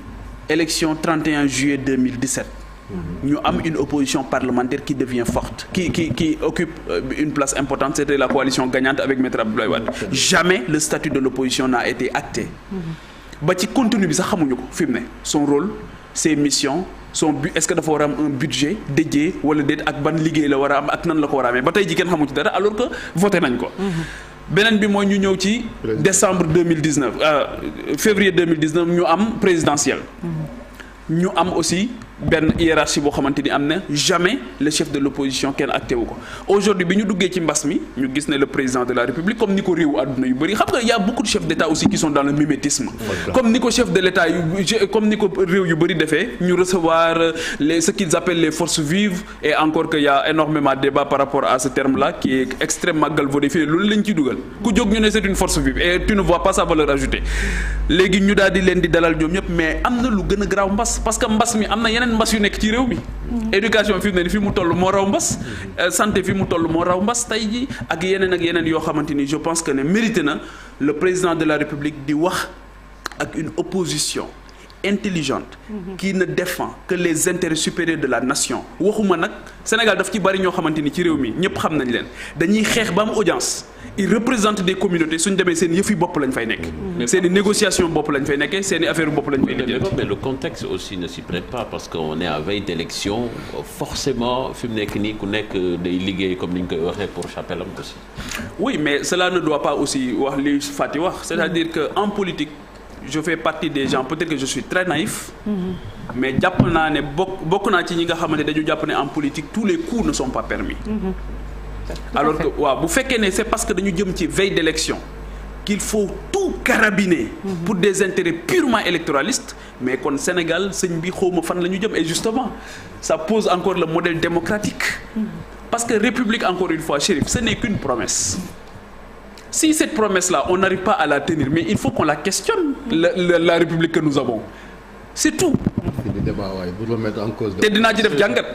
élection 31 juillet 2017. ñu am une opposition parlementaire qui devient forte qui occupe une place importante c'était la coalition gagnante avec Maître Abdoulaye Wade jamais le statut de l'opposition n'a été acté ba ci contenu bi sax xamuñu ko fi mu ne son rôle ses missions son but est-ce que dafa war a am un budget dédié wala déet ak ban liggéey la war a am ak nan la ko war a amee ba tey ji kenn xamu ci dara alors que voté nañ ko beneen bi mooy ñu ñëw ci décembre 2019 février 2019 ñu am présidentielle ñu am aussi benn hiérarchie boo xamante ni am na jamais le chef de l'opposition kenn acté wu ko aujourd'hui bi ñu duggee ci mbas mi ñu gis ne le président de la République comme ni ko réewu àdduna yu bëri xam nga y a beaucoup de chefs d'État aussi qui sont dans le mimétisme comme ni ko chef de l'État comme ni ko réew yu bëri defee ñu recevoir ce qu'ils appellent les forces vives et encore que y a énormément de débat par rapport à ce terme-là qui est extrêmement galvaudé loolu lañ ciy dugal ku jóg ñu ne c'est une force vive et tu ne vois pas sa valeur ajoutée léegi ñu daal di leen di dalal ñoom ñëpp mais am na lu gën a garaaw mbas parce que mbas mi am na yeneen mbas yu nekk ci réew mi éducation fi mu ne ni fi mu toll moo raw mbas santé fi mu toll moo raw mbas tey ji ak yeneen yoo xamante ni je pense que ne mérité na le président de la République di wax ak une opposition intelligente qui ne défend que les intérêts supérieurs de la nation waxuma nag Sénégal daf ci bari ñoo xamante ni ci réew mi ñëpp xam nañ leen dañuy xeex ba am audience ils représentent des communautés suñ demee seen yëfi bopp lañ fay nekk seen i négociation bopp lañ fay nekkee seen i affaire bopp lañ fay nekkee mais le contexte aussi ne s'y prête pas parce qu'on est à veille d'élection forcément fi mu nekk nii ku nekk day liggéey comme ni ñu koy waxee pour chapelle am aussi oui mais cela ne doit pas aussi wax li Fati wax c'est-à-dire que en politique je fais partie des gens peut-être que je suis très naïf mais jàpp naa ne bokk naa ci ñi nga xamante dañu jàpp ne en politique tous les coups ne sont pas permis alors que waaw bu fekkee ne c'est parce que dañu jëm ci veille d'élection qu'il faut tout carabiner pour des intérêts purement électoralistes mais kon Sénégal sëñ bi xawma fan la ñu jëm et justement ça pose encore le modèle démocratique parce que République encore une fois Chérif ce n'est qu'une promesse. Si cette promesse-là, on n'arrive pas à la tenir, mais il faut qu'on la questionne, la République que nous avons. C'est tout. te dinaa ci def jàngat.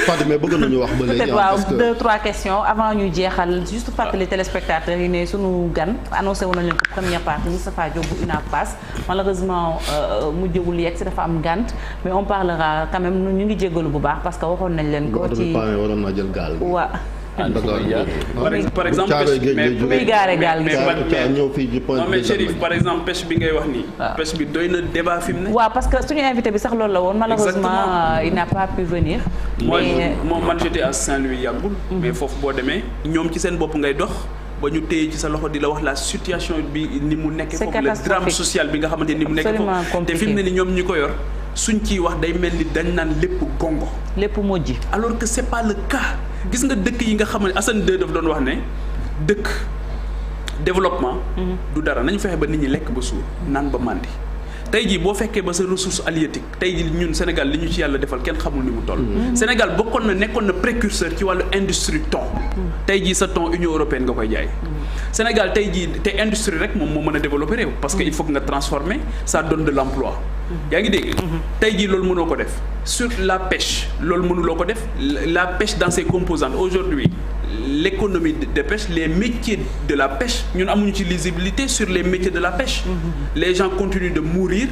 peut-être waaw 2-3 questions avant ñu jeexal juste fàttali téléspectateurs yi ne sunu gan annoncé woon nañu leen ko première partie Moustapha Diop bu UNAPAS malheureusement mujjewul yegg si dafa am gànt mais on parlera quand même ñu ngi jéggalu bu baax parce que waxoon nañ leen ko ci waaw. par exemple Chérif par exemple pêche bi ngay wax nii. pêche bi doy na débat fi mu ne. waaw parce que suñu invité bi sax loolu la woon. malheureusement il n'a pas pu venir. moom man j'étais à Saint-Louis yàggul. mais foofu boo demee ñoom ci seen bopp ngay dox. ba ñu téye ci sa loxo di la wax la situation bi ni mu nekkee foofu le drame social bi nga xamante ni mu nekkee foofu te fi mu ne ni ñoom ñi ko yor suñ ciy wax day mel ni dañ naan lépp gongo. lépp mojji. alors que c'est pas le cas. gis nga dëkk yi nga xam ne Assane 2 daf doon wax ne dëkk développement. du dara nañu fexe ba nit ñi lekk ba suur naan ba màndi. tey jii boo fekkee ba sa ressource halieutique tey jii ñun Sénégal li ñu ci yàlla defal kenn xamul ni mu toll. Sénégal nekkoon na précurseur ci wàllu industrie thon. tey jii sa thon Union européenne nga koy jaay. Sénégal tey jii te industrie rek moom moo mën a développer réew. parce que il faut que nga transformer ça donne de l'emploi. yaa ngi dégg. tey jii loolu mënoo ko def sur la pêche loolu mënuloo ko def la pêche dans ses composantes aujourd'hui l'économie de pêche les métiers de la pêche ñun amuñu ci lisibilité sur les métiers de la pêche. les gens continuent de mourir.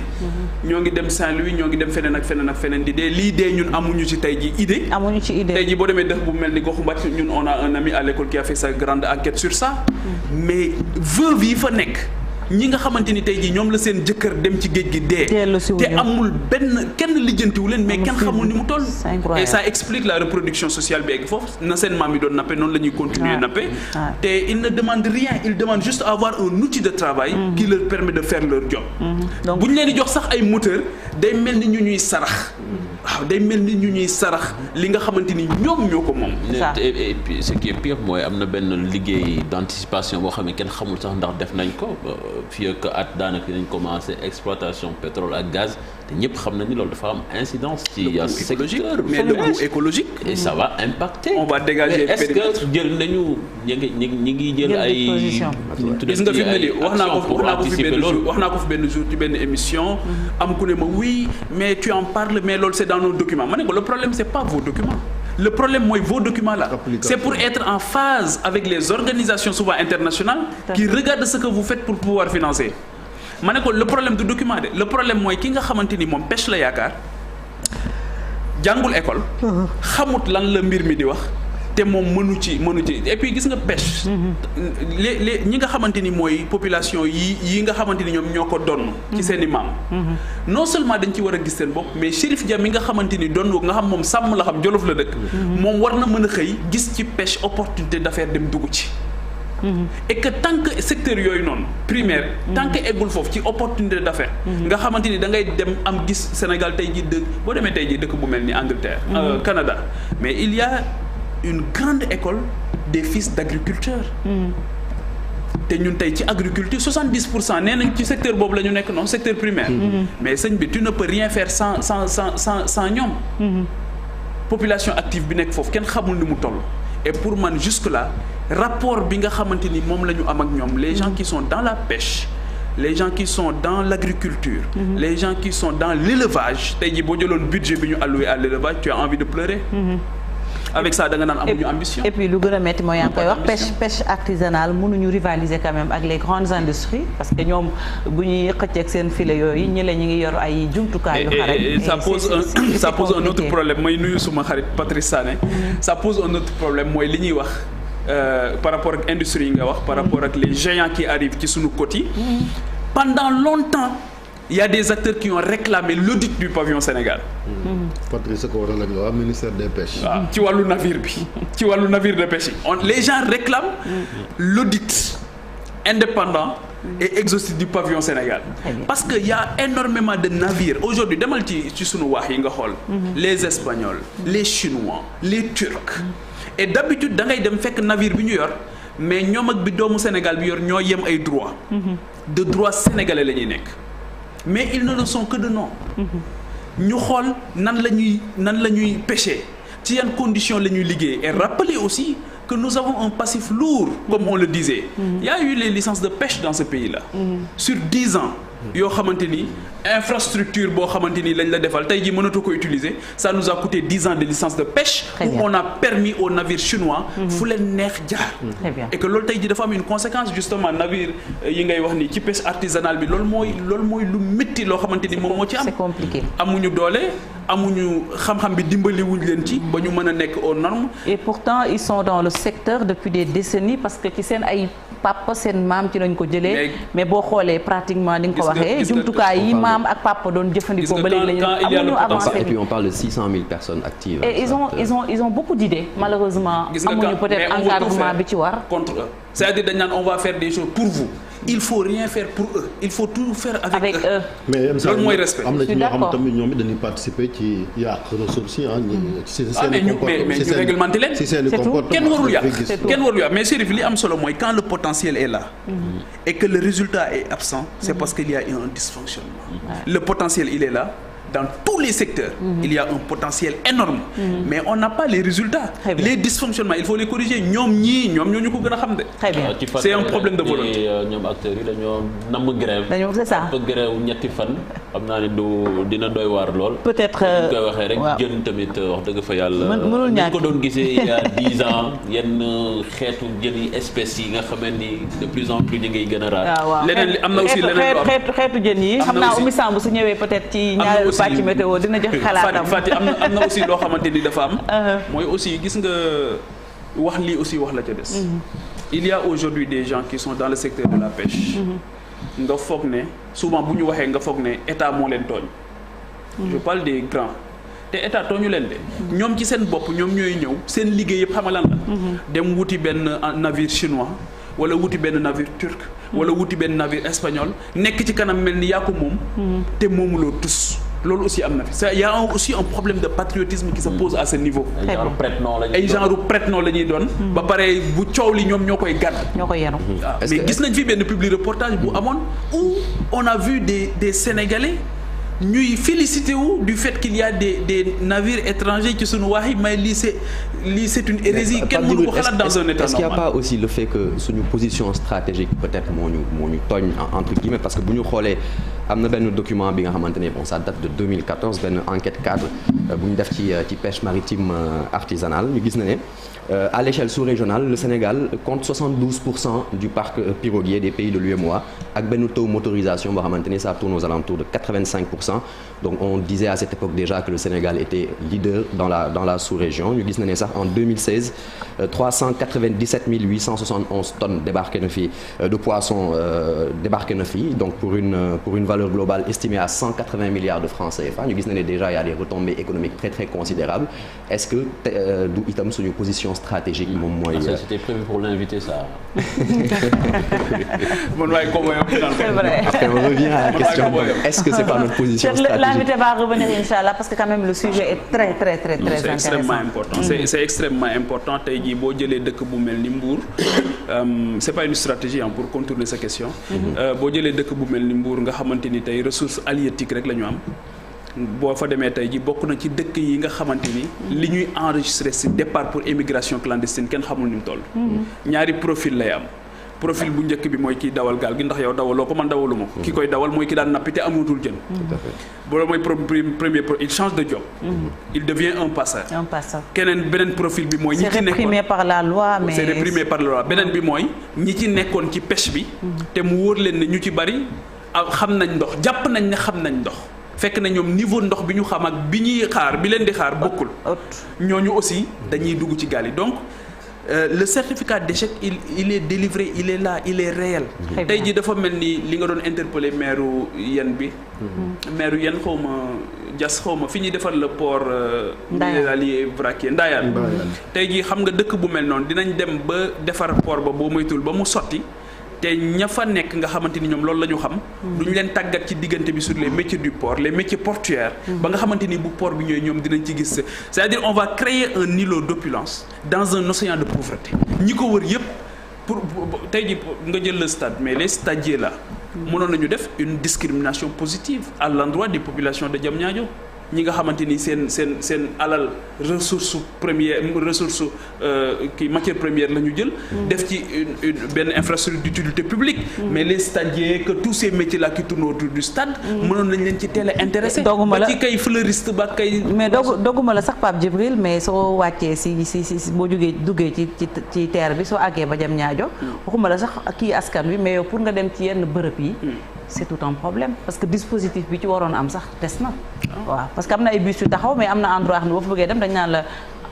ñoo ngi dem Saint-Louis ñoo ngi dem feneen ak feneen di dee lii dee ñun amuñu ci tey jii idée. amuñu ci idée tey jii boo demee dëkk bu mel ni Goxu Mbacke ñun on a un ami à l'école qui a fait sa grande enquête sur ça. mais veuve yi fa nekk. ñi nga xamante ni tey jii ñoom la seen jëkkër dem ci géej gi dee te amul benn kenn lijjantiwu leen mais kenn xamul ni mu toll et ça explique la reproduction sociale bi egg foofu na seen maam yi doon nappe noonu la ñuy continuer nappe te ils ne demandent rien ils demandent juste à avoir un outil de travail qui leur permet de faire leur job bu ñu leen di jox sax ay moteur day mel ni ñu ñuy sarax waaw day mel ni ñu ñuy sarax li nga xamante ni ñoom ñoo ko moom et puis ce qui est pire mooy am na benn liggéey d'anticipation boo xam ne kenn xamul sax ndax def nañ ko fii ak at daanaka dañ commencé exploitation pétrole ak gaz te ñëpp xam nañ ni loolu dafa am incidence ci secteur mais le coût écologique et ça va impacter on va dégager est-ce que jël nañu ñi ngi jël ay gis nga fi mu ne nii wax naa ko fi benn jour ci benn émission am ku ne ma oui mais tu en parles mais loolu c'est dans nos documents ma ne ko le problème c'est pas vos documents le problème mooy vos documents là c'est pour être en phase avec les organisations souvent internationales qui regardent ce que vous faites pour pouvoir financer ma ne ko le problème du document de le problème mooy ki nga xamante ni moom pêche la yaakaar jàngul école xamut lan la mbir mi di wax te moom mënu ci et puis gis nga pêche les ñi nga xamante ni mooy population yi nga xamante ni ñoom ñoo ko donn ci seen i maam non seulement dañ ci war a gis seen bopp mais Chérif Dia mi nga xamante ni donn nga xam moom sàmm la xam Jolof la dëkk moom war na mën a xëy gis ci pêche opportunité d'affaires dem dugg ci et que tant que secteur yooyu noonu primaire tant que eggul foofu ci opportunité d'affaires nga xamante ni da ngay dem am gis Sénégal tey jii boo demee tey jii dëkk bu mel ni Angleterre Canada mais il y a une grande école des fils d'agriculteurs te ñun tey ci agriculture 70% nee nañ ci secteur boobu la ñu nekk non secteur primaire mais sëñ bi tu ne peux rien faire sans ñoom population active bi nekk foofu kenn xamul ni mu toll et pour man jusque là rapport bi nga xamante ni moom la ñu am ak ñoom les gens qui sont dans la pêche les gens qui sont dans l'agriculture les gens qui sont dans l'élevage tey jii boo jëloon budget bi ñu alloué à l'élevage tu as envie de pleurer avec ça da nga naan amuñu ambition. et puis lu gën a métti mooy yaa ngi koy wax pêche artisanale mënuñu rivaliser quand même ak les grandes industries parce que ñoom bu ñuy xëcceeg seen filet yooyu ñi la ñu ngi yor ay jumtukaay yu xarañ. et ça pose un autre problème mooy nuyu suma xarit Patrice Sané. ça pose un autre problème mooy li ñuy wax par rapport ak industrie yi nga wax. par rapport ak les géants qui arrivent ci suñu côte yi. pendant longtemps. Il y a des acteurs qui ont réclamé l'audit du pavillon Sénégal. Patrice ko waral nga wax ministère des pêches. waaw ci wàllu navire bi ci wàllu navire de pêche yi les gens réclament l'audit indépendant et exhaustif du pavillon Sénégal. Parce que y a énormément de navires aujourd'hui demal ci sunu wax yi nga xool. les Espagnols les Chinois les Turcs. et d'habitude da ngay dem fekk navire bi ñu yor mais ñoom ak bi doomu Sénégal bi yor ñoo yem ay droits. de droits sénégalais la ñuy nekk. mais ils ne le sont que de nom. ñu xool nan la ñuy pêcher ci yan conditions la ñuy liggéey et rappeler aussi que nous avons un passif lourd comme on le disait. Il y a eu les licences de pêche dans ce pays-là. sur 10 ans. yoo xamante ni infrastructure boo xamante ni lañ la defal tey jii mënatoo ko utiliser ça nous a coûté 10 ans de licence de pêche. où on a permis aux navires chinois. fu leen neex jaar. et que loolu tey jii dafa am une conséquence justement navire yi ngay wax ni ci pêche artisanale bi loolu mooy lu métti loo xamante ni moom moo ci am. c'est compliqué. amuñu doole amuñu xam-xam bi dimbali wuñ leen ci ba ñu mën a nekk aux normes. et pourtant ils sont dans le secteur depuis des décennies parce que ci seen ay papa seen maam ci lañ ko jëlee. mais boo xoolee pratiquement ni nga ko waxee jumtukaay yi maam ak papa doon jëfandikoo ba léegi la ñu amuñu avancé. et puis on parle de 600 000 personnes actives. et ils ont beaucoup d'idées malheureusement. amuñu peut-être encadrement bi ci war. contre eux c'est-à-dire dañ naan on va faire des choses pour vous. il faut rien faire pour eux il faut tout faire avec eux. mais loolu mooy respect. am na ci ñoo xam tamit ñoom it dañuy participer ci yàq ressources yi mais ñu réglementé leen. si seen comportement kenn warul yàq mais Chérif li am solo mooy quand le potentiel est là. et que le résultat est absent. c'est parce qu'il y a un dysfonctionnement. le potentiel il est là. Dans tous les secteurs, il y a un potentiel énorme. Mais on n'a pas les résultats. Les dysfonctionnements, il faut les corriger. ñoom ñoo ñu ko gën a xam de. Très bien. C'est un problème de volonté. ñoom acteurs yi dañoo namm grève. c'est ça. grève ñetti fan. xam naa ne dina doy waar lool. peut-être ñu koy waxee rek jën tamit wax dëgg fa yàlla. mënul ñàkk ñu ko doon gisee il y a 10 ans yenn xeetu jën yi espèces yi nga xamante ni de plus en plus ñu ngi gën a raar. leneen am na aussi leneen xeetu jën yi. xam naa Oumy Samb su ñëwee peut-être ci ñaar pàcc météo dina jox xalaatam. Fati am na aussi loo xamante ni dafa am. mooy aussi gis nga wax lii aussi wax la ca des. il y a aujourd'hui des gens qui sont dans le secteur de la pêche. nga foog ne souvent bu ñu waxee nga foog ne état moo leen tooñ. je parle des grands. te état tooñu leen de. ñoom ci seen bopp ñoom ñooy ñëw seen liggéey yëpp xam nga lan la. dem wuti benn navire chinois wala wuti benn navire turc. wala wuti benn navire espagnol nekk ci kanam mel ni yaa ko moom. te moomuloo tus. loolu aussi am na fi il y a aussi un problème de patriotisme qui se pose à ce niveau. ay genre prête-nom la ñuy doon. ba pare bu coow li ñoom ñoo koy gàdd. ñoo koy yaru. mais gis nañ fi benn public reportage bu amoon où on a vu des Sénégalais ñuy félicité wu du fait qu'il y a des navires étrangers ci suñu wax yi mais lii c'est une hérésie kenn mënu ko xalaat dans un état normal. Est-ce qu'il n'y a pas aussi le fait que suñu position stratégique peut-être moo ñu tooñ entre guillemets parce que bu ñu xoolee am na benn document bi nga xamante ne bon ça date de 2014 benn enquête cadre bu ñu def ci pêche maritime artisanale ñu gis na ne à l'échelle sous-régionale le Sénégal compte 72% du parc piroguier des pays de l'UEMOA ak benn taux motorisation boo xamante ni ça tourne aux alentours de 85%. 100%. Donc on disait à cette époque déjà que le Sénégal était leader dans la sous-région. Ñu gis na ne sax en 2016 397 871 tonnes débarqué na fi de poissons débarqué na fi donc pour une valeur globale estimée à 180 milliards de francs CFA. Ñu gis na ne déjà il y a des retombées économiques très très considérables. Est-ce que du itam suñu position stratégique moom mooy. C'était prévu pour l'inviter ça. Après on revient à la question est-ce que c'est pas notre position stratégique. L'invité va revenir inchallah parce que quand même le sujet est très très très très c'est intéressant. Extrêmement important. C'est extrêmement important tey jii boo jëlee dëkk bu mel ni Mbour c'est pas une stratégie pour contourner sa question. boo jëlee dëkk bu mel ni Mbour nga xamante ni tey ressources halieutiques rek la ñu am. boo fa demee tey ji bokk na ci dëkk yi nga xamante ni li ñuy enregistré ci départ pour émigration clandestine kenn xamul ni mu toll. ñaari profil lay am. profil bu njëkk bi mooy kiy dawal gaal gi ndax yow dawaloo ko man dawaluma ko. ki koy dawal mooy ki daan nappi te amatul jën. boobu mooy premier il change de job. il devient un passeur. keneen beneen profil bi mooy. ñi ci nekkoon c'est réprimé par la loi mais. c'est réprimé par la loi beneen bi mooy ñi ci nekkoon ci pêche bi. te mu wóor leen ne ñu ci bari xam nañ ndox jàpp nañ ne xam nañ ndox. fekk na ñoom niveau ndox bi ñu xam ak bi ñuy xaar bi leen di xaar bokkul. ñooñu aussi dañuy dugg ci gaal yi donc. Le certificat d'échec il est délivré il est là il est réel. tey jii dafa mel ni li nga doon interpeller maire yen bi. maire yen xaw ma jas xaw ma fi ñuy defar le port. Ndayane vraquier Ndayane. tey jii xam nga dëkk bu mel noonu dinañ dem ba defar port ba boo moytul ba mu sotti. te ña fa nekk nga xamante ni ñoom loolu la ñu xam. duñ leen tàggat ci diggante bi sur les métiers du port les métiers portuaires. ba nga xamante ni bu port bi ñooy ñoom dinañ ci gis c'est-à-dire on va créer un îlot d'opulence dans un océan de pauvreté. ñi ko wër yëpp pour tey jii nga jël le stade mais les stadiers là. mënoon nañu def une discrimination positive à l'endroit des populations de Diamniadio. ñi nga xamante ni seen alal ressource matière première la ñu jël. def ci benn infrastructure d'utilité publique. mais les stadiers que tous ces métiers là qui tournent autour du stade. mënoon nañ leen ci teel a intéressé. doguma la ba ci kay fleuriste ba kay. mais doguma la sax Pape Djibril mais soo wàccee si boo duggee ci terre bi soo àggee ba jam ñaajo. waxuma la sax kii askan wi mais yow pour nga dem ci yenn bërëb yi. c'est tout un problème parce que dispositif bi ci waroon am sax des na. waaw parce que am na ay bus yu taxaw mais am na endroit xam ne boo fa bëggee dem dañ naan la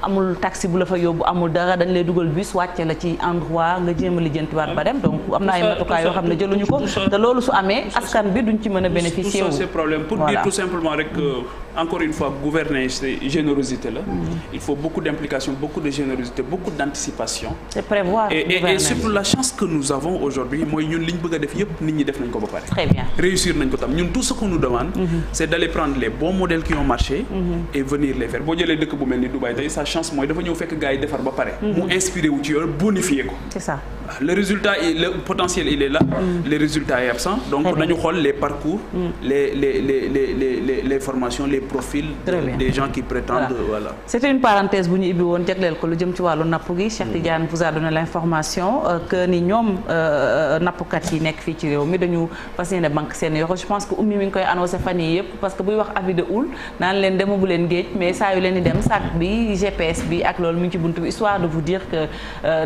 amul taxi bu la fa yóbbu amul dara dañ lay dugal bus wàcce la ci endroit nga jéem a lijjantiwaat ba dem donc am na ay matukaay yoo xam ne jëluñu ko te loolu su amee askan bi duñ ci mën a bénéficier wu. tout ça c'est problème pour dire tout simplement rek encore une fois gouverner c'est générosité la. il faut beaucoup d'implication beaucoup de générosité beaucoup d'anticipation. c'est prévoir et surtout la chance que nous avons aujourd'hui mooy ñun li ñu bëgg a def yëpp nit ñi def nañ ko ba pare. très bien réussir nañ ko tam ñun tout ce qu'on nous demande. c'est d'aller prendre les bons modèles qui ont marché. et venir les faire boo jëlee dëkk bu mel ni Dubaï tey sa chance mooy dafa ñëw fekk gars yi defar ba pare. mu inspiré wu ci yoon bonifié ko. c'est ça. le résultat le potentiel il est là. le résultat est absent. donc nañu xool les parcours. les formations les profils. des gens qui prétendent voilà. c'était une parenthèse bu ñu ibbi woon jagleel ko lu jëm ci wàllu napp gi. Cheikh Tidiane vous a donné l'information que ni ñoom nappkat yi nekk fii ci réew mi dañu fas yéene banque seen yoxo je pense que ummi mi ngi koy annoncé fan yii yëpp parce que buy wax avis de houle naan leen demagu leen géej mais saa yu leen di dem sac bi GPS bi ak loolu mu ngi ci buntu bi histoire de vous dire que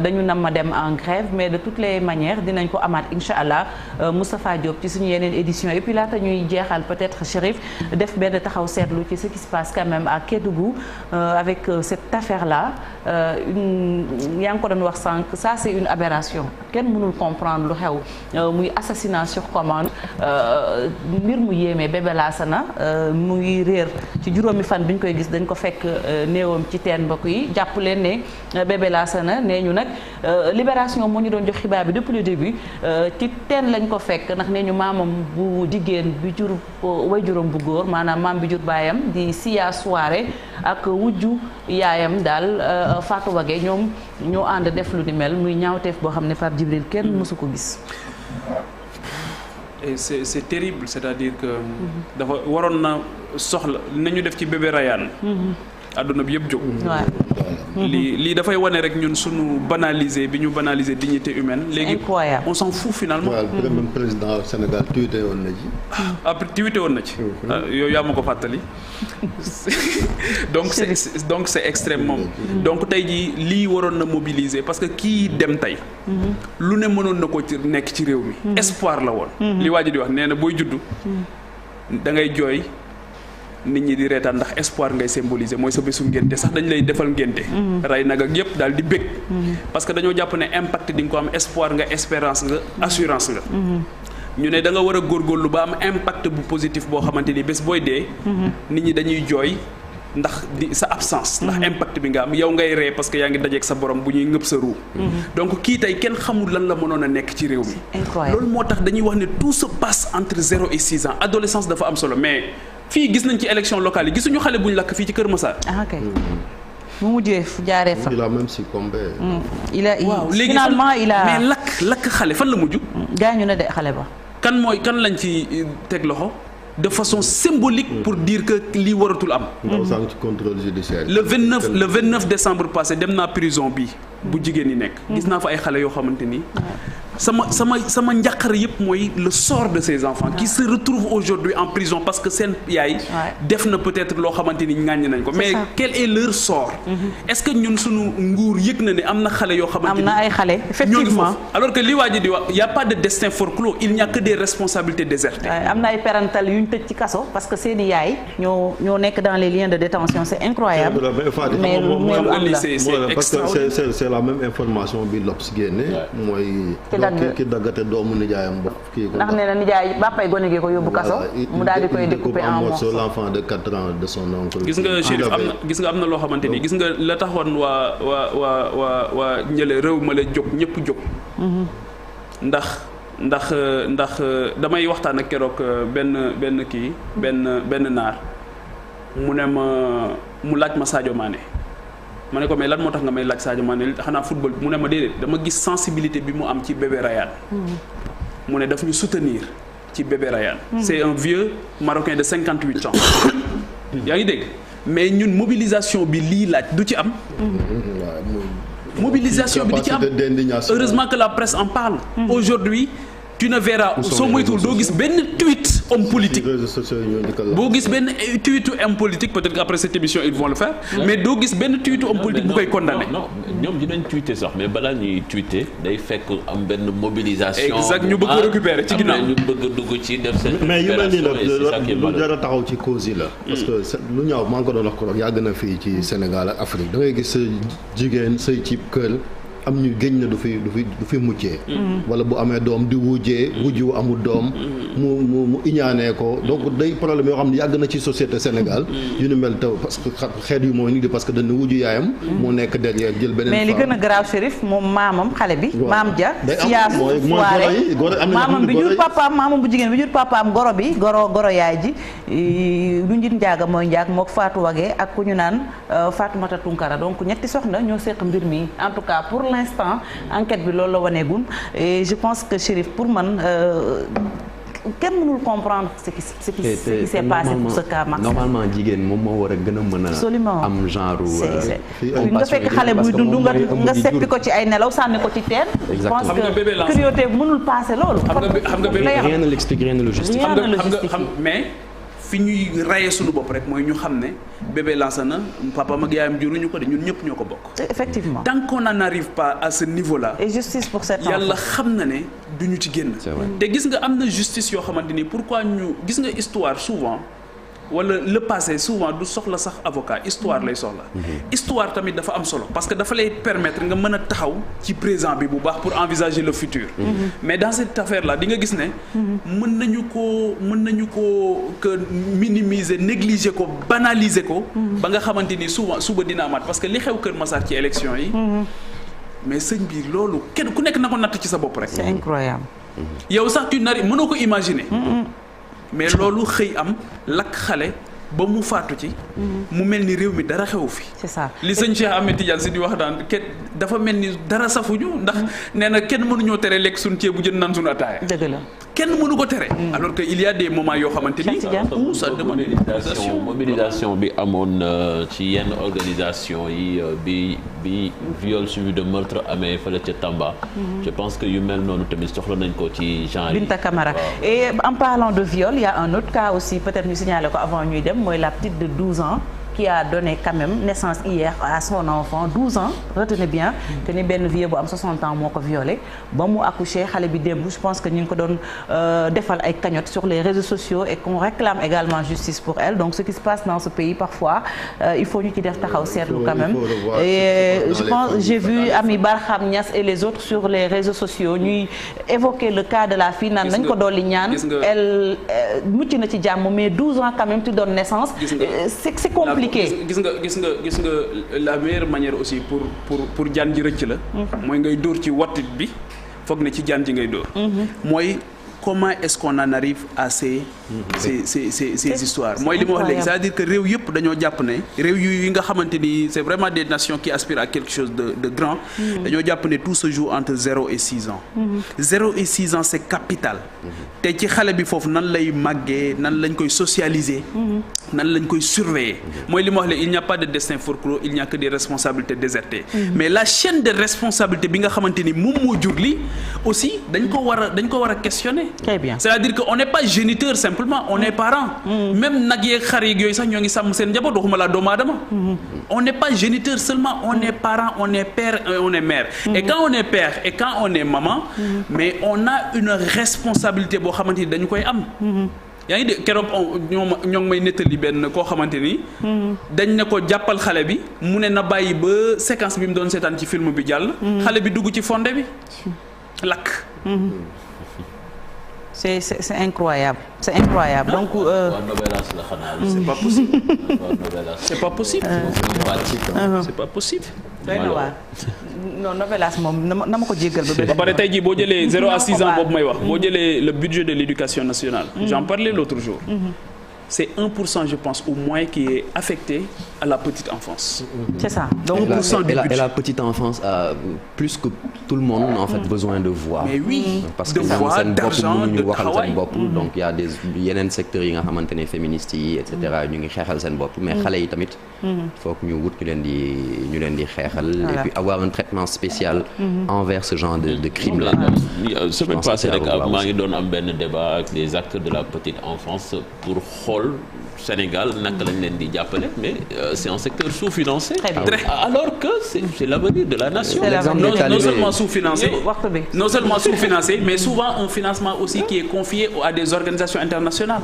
dañu nam ma dem en grève mais de toutes les manières dinañ ko amaat incha allah Moustapha Diop ci suñu yeneen édition et puis laata ñuy jeexal peut-être Chérif def benn taxaw seetlu ci ce qui se passe quand même à Kédougou avec cette affaire là yaa ngi ko doon wax sànq ça c'est une aberration kenn mënul comprendre lu xew muy assassinat sur commande mbir mu yéeme Bébé Lassana mu ngi réer ci juróomi fan bi ñu koy gis dañ ko fekk néewam ci teen mbokk yi jàpp leen ne Bébé Lassana nee ñu nag Libération moo ñu doon jox xibaar bi depuis le début ci teen lañ ko fekk ndax nee ñu maamam bu jigéen bi jur way juróom bu góor maanaam maam bi jur baayam di Sia Soirée ak wujju yaayam daal Fatou Wagué ñoom ñoo ànd def lu ni mel muy ñaawteef boo xam ne Pape Djibril kenn mësu ko gis. et c'est terrible c'est-à-dire que dafa waroon na soxla nañu def ci bébé Rayane. àdduna bi yëpp jóg. lii dafay wane rek ñun suñu banaliser bi ñu banaliser dignité humaine. léegi on s'en fout finalement. même président Sénégal tuité woon na ci. après tuité woon na ci. yow yaa ma ko fàttali. donc c'est extrêmement. donc tey jii lii waroon na mobiliser parce que kii dem tey. lu ne mënoon na ko ci nekk ci réew mi. espoir la woon. li waa ji di wax nee na booy juddu. da ngay jooy nit ñi di reetaan ndax espoir ngay symboliser mooy sa bésu ngénte sax dañ lay defal ngénte rey nag ak yëpp daal di bëgg parce que dañoo jàpp ne impact di nga ko am espoir nga espérance nga assurance nga ñu ne da nga war a góorgóorlu ba am impact bu positif boo xamante ni bés booy dee nit ñi dañuy jooy ndax sa absence ndax impact bi nga am yow ngay ree parce que yaa ngi dajeek sa borom bu ñuy ngëb sa ruu donc kii tey kenn xamul lan la mënoon a nekk ci réew mi loolu moo tax dañuy wax ne tout se passe entre 0 et 6 ans adolescence dafa am solo mais fii gis nañ ci élection locale yi gisuñu xale bu ñu lakk fii ci Kër Massar mu mujjee jaaree fa. il a même succombé. waaw léegi finalement il a mais lakk xale fan la mujj. gaañu na de xale ba. kan lañ ci teg loxo de façon symbolique pour dire que lii waratul am. ndaw sànq ci contrôle judiciaire. le 29 décembre passé dem naa prison bi bu jigéen ñi nekk. gis naa fa ay xale yoo xamante ni. sama njàqare yëpp mooy le sort de ces enfants qui se retrouvent aujourd'hui en prison parce que seen yaay def na peut-être loo xamante ni ŋàññ nañ ko mais quel est leur sort est-ce que ñun suñu nguur yëg na ne am na xale yoo xamante ni am na ay xale effectivement alors que li waa ji di wax y a pas de destin forclos il n'y a que des responsabilités désertées am na ay parental yu ñu tëj ci kaso parce que seeni yaay ñoo nekk dans les liens de détention c'est incroyable mais parce que c'est la même information bi L'Obs génne mooy ki daggate doomu nijaayam bokk kii ko ndax nee na nijaay bàppay gone gi ko yóbbu kaso mu daal di koy découper en morceaux l'enfant de 4 ans de son oncle. gis nga Chérif am na loo xamante ni gis nga la taxoon waa ñële réew ma la jóg ñëpp jóg ndax damay waxtaan ak keroog benn naar mu ne ma mu laaj ma Sadio Mané ma ne ko mais lan moo tax nga may laaj Sadio Mané xanaa football mu ne ma déedéet dama gis sensibilité bi mu am ci bébé Rayane mu ne daf ñu soutenir ci bébé Rayane c'est un vieux marocain de 58 ans yaa ngi dégg mais ñun mobilisation bi lii laaj du ci am mobilisation bi di ci am heureusement que la presse en parle aujourd'hui tu ne verras soo moytuwul doo gis benn tweet homme politique boo gis benn tweetu homme politique peut-être qu'après cette émission ils vont le faire mais doo gis benn tweetu homme politique bu koy condamné non ñoom dinañ tweeter sax mais balaa ñuy tweeter day fekk am benn mobilisation exact ñu bëgg ko récupérer ci ginnaaw ñu bëgg dugg ci def seen mais yu mel nii nag lu jar a taxaw ci cause yi la parce que lu ñaaw maa ngi ko doon wax ko yàgg na fii ci Sénégal ak Afrique da ngay gis sa jigéen say ci kër am ñu géñ na du fi muccee wala bu amee doom di wujju amul doom mu iñaanee ko donc day problème yoo xam ne yàgg na ci société Sénégal yu ni mel taw parce que xeet yu mooy nit parce que dañ ne wujju yaayam moo nekk derrière jël beneen mais li gën a grave Chérif moom maamam xale bi maam ja siyaas soirée maamam bi jur papaam maamam bu jigéen bi jur papaam goro yaay ji lu njit njaaga mooy njaag mook Fatou Wagé ak ku ñu naan Fatoumata Tunkara donc ñetti soxna ñoo seq mbir mi en tout cas pour l'instant enquête bi loolu la waneegul et je pense que Chérif pour man kenn mënul comprendre ce qui s'est passé pour ce cas Max. normalement jigéen moom moo war a gën a mën a am genre nga fekk xale buy dund nga seppi ko ci ay nelaw sànni ko ci teen. je pense que curiosité mënul passé loolu. xam nga bébé rien ne l'explique rien ne le justifie. xam mais fi ñuy rayee suñu bopp rek mooy ñu xam ne bébé Lansana papa mag yaayam juruñu ko de ñun ñëpp ñoo ko bokk. effectivement tant qu'on n'arrive pas à ce niveau là. et justice pour cet enfant yàlla xam na ne duñu ci génn. te gis nga am na justice yoo xamante ni pourquoi ñu gis nga histoire souvent wala le passé souvent du soxla sax avocat histoire lay soxla. histoire tamit dafa am solo parce que dafa lay permettre nga mën a taxaw ci présent bi bu baax pour envisager le futur. mais dans cette affaire là di nga gis ne. mën nañu ko que minimiser négliger ko banaliser ko. ba nga xamante ni souvent suba dina amaat parce que li xew Kër Massar ci élection yi. mais sëñ bi loolu kenn ku nekk na ko natt ci sa bopp rek. c'est incroyable. yow sax tu nari mënoo ko imaginer. mais loolu xëy am lakk xale ba mu faatu ci. mu mel ni réew mi dara xewu fi. c'est ça li sëñ Cheikh Ahmed Tidiane si di wax daan kenn dafa mel ni dara safuñu ndax nee na kenn mënuñoo tere lekk suñu ceebu jën naan suñu ataaya. dëgg la kenn mënu ko tere. alors que il y a des moments yoo xamante ni. ça demande mobilisation bi amoon ci yenn organisation yi bi viol suivi de meurtre amee fële ca Tamba. je pense que yu mel noonu tamit soxla nañ ko ci genre yi. Binta Camara et en parlant de viol il y a un autre cas aussi peut-être ñu signaler ko avant ñuy dem mooy la petite de 12 ans qui a donné quand même naissance hier à son enfant 12 ans retenez bien que ni benn vieux bu am 60 ans moo ko violé ba mu accouché xale bi démb je pense que ñu ngi ko doon defal ay cagnottes sur les réseaux sociaux et qu'on réclame également justice pour elle donc ce qui se passe dans ce pays parfois il faut ñu ci def taxaw seetlu quand même et je pense j'ai vu Ami Barham Niass et les autres sur les réseaux sociaux ñuy évoquer le cas de la fille naan nañ ko dolli ñaan elle mucc na ci jàmm mais 12 ans quand même tu donnes naissance c'est compliqué gis nga la meilleure manière aussi pour jaan ji rëcc la mooy ngay dóor ci wattit bi foog ne ci jaan ji ngay dóor mooy comment est-ce qu'on en arrive à ces histoires mooy li ma wax léegi c'est-à-dire que réew yëpp dañoo jàpp ne réew yi nga xamante ni c'est vraiment des nations qui aspirent à quelque chose de grand dañoo jàpp ne tout se joue entre 0 et 6 ans 0 et 6 ans c'est capital te ci xale bi foofu nan lay màggee nan lañ koy socialiser nan lañ koy surveiller mooy li ma wax léegi il n'y a pas de destin forclos il n'y a que des responsabilités désertées mais la chaîne de responsabilité bi nga xamante ni moom moo jur li aussi dañ ko war a questionner. Très bien. C'est-à-dire que on n'est pas géniteur simplement on est parent. Même nag yeeg xar yeeg yooyu sax ñoo ngi sàmm seen njaboot waxuma la doomu aadama. On n'est pas géniteur seulement on est parent on est père et on est mère. Et quand on est père et quand on est maman. mais on a une responsabilité boo xamante ni dañu koy am. yaa ngi dégg keroog ñoo ngi may nettali benn koo xamante ni. dañ ne ko jàppal xale bi mu ne na bàyyi ba séquence bi mu doon seetaan ci film bi jàll. xale bi dugg ci fonde bi lakk. c'est incroyable c'est incroyable donc. c'est pas possible. c'est pas possible. c'est pas possible. non novelas moom na ma ko jéggal ba pare tey jii boo jëlee 0 à 6 ans boobu may wax boo jëlee le budget de l'éducation nationale. j'en parlais l'autre jour. c'est 1% je pense au moins qui est affecté à la petite enfance. C'est ça. Donc et la petite enfance a plus que tout le monde en fait besoin de voix. Mais oui. Parce que voix, d'argent, de travail. Donc il y a des yeneen secteurs yi nga xamante ne féministes yi et cetera ñu ngi xeexal seen bopp mais xale yi tamit. faut que ñu wut ñu leen di xeexal. et puis avoir un traitement spécial. envers ce genre de crime là. semaine passée rek maa ngi doon am benn débat avec des acteurs de la petite enfance pour xool Sénégal naka lañ leen di jàppale mais c'est un secteur sous-financé. Alors que c'est l'avenir de la nation. Non seulement sous-financé. Non seulement sous-financé mais souvent un financement aussi qui est confié à des organisations internationales.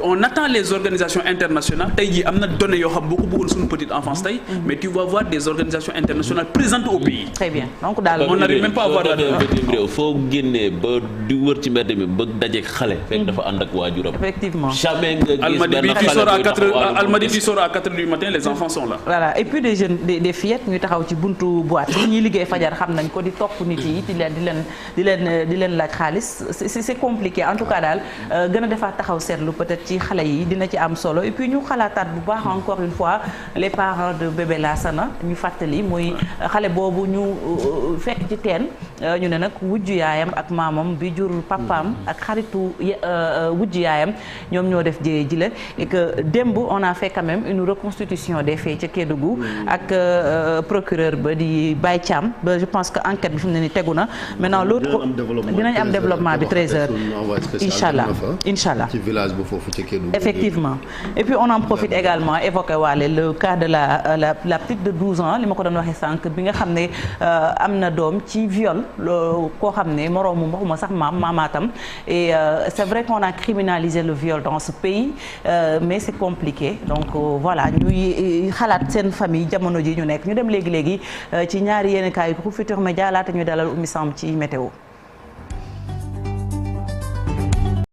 On attend les organisations internationales tey jii am na données yoo xam boo ko bëggul suñu petite enfance tey. mais tu vas voir des organisations internationales présentes au pays. Très bien donc daal on n'arrive même pas à voir la réew foo génnee ba di wër ci mbedd mi bëgg dajeeg xale. fekk dafa ànd ak waajuram. Effectivement. jamais nga gis benn Almadies tu sors à 4h du matin les enfants sont là. Voilà et puis des jeunes des fillettes ñuy taxaw ci buntu boîte yi ñuy liggéey fajar xam nañ ko di topp nit yi di leen laaj xaalis c'est compliqué en tout cas daal gën a defaat taxaw seetlu peut-être ci xale yi dina ci am solo et puis ñu xalaataat bu baax encore une fois les parents de bébé Lassana ñu fàttali muy xale boobu ñu fekk ci teen ñu ne nag wujju yaayam ak maamam bi jur papaam ak xaritu wujju yaayam ñoom ñoo def jëye ji la et que démb on a fait quand même une reconstitution des faits ca Kédougou ak procureur ba di Baye Thiam ba je pense que enquête bi fi mu ne nii tegu na maintenant l'autre dinañ am développement bi 13h inchallah ci village bu foofu ca Kédougou effectivement et puis on en profite également évoquer waale le cas de la petite de 12 ans li ma ko doon waxee sànq bi nga xam ne am na doom ci viol koo xam ne moroomu waxuma sax maamaatam et c'est vrai qu'on a criminalisé le viol dans ce pays mais c'est compliqué donc voilà ñuy xalaat seen famille jamono ji ñu nekk ñu dem léegi ci ñaari yéenekaay yu Futurs Médias laata ñu dalal Oumy Samb ci météo.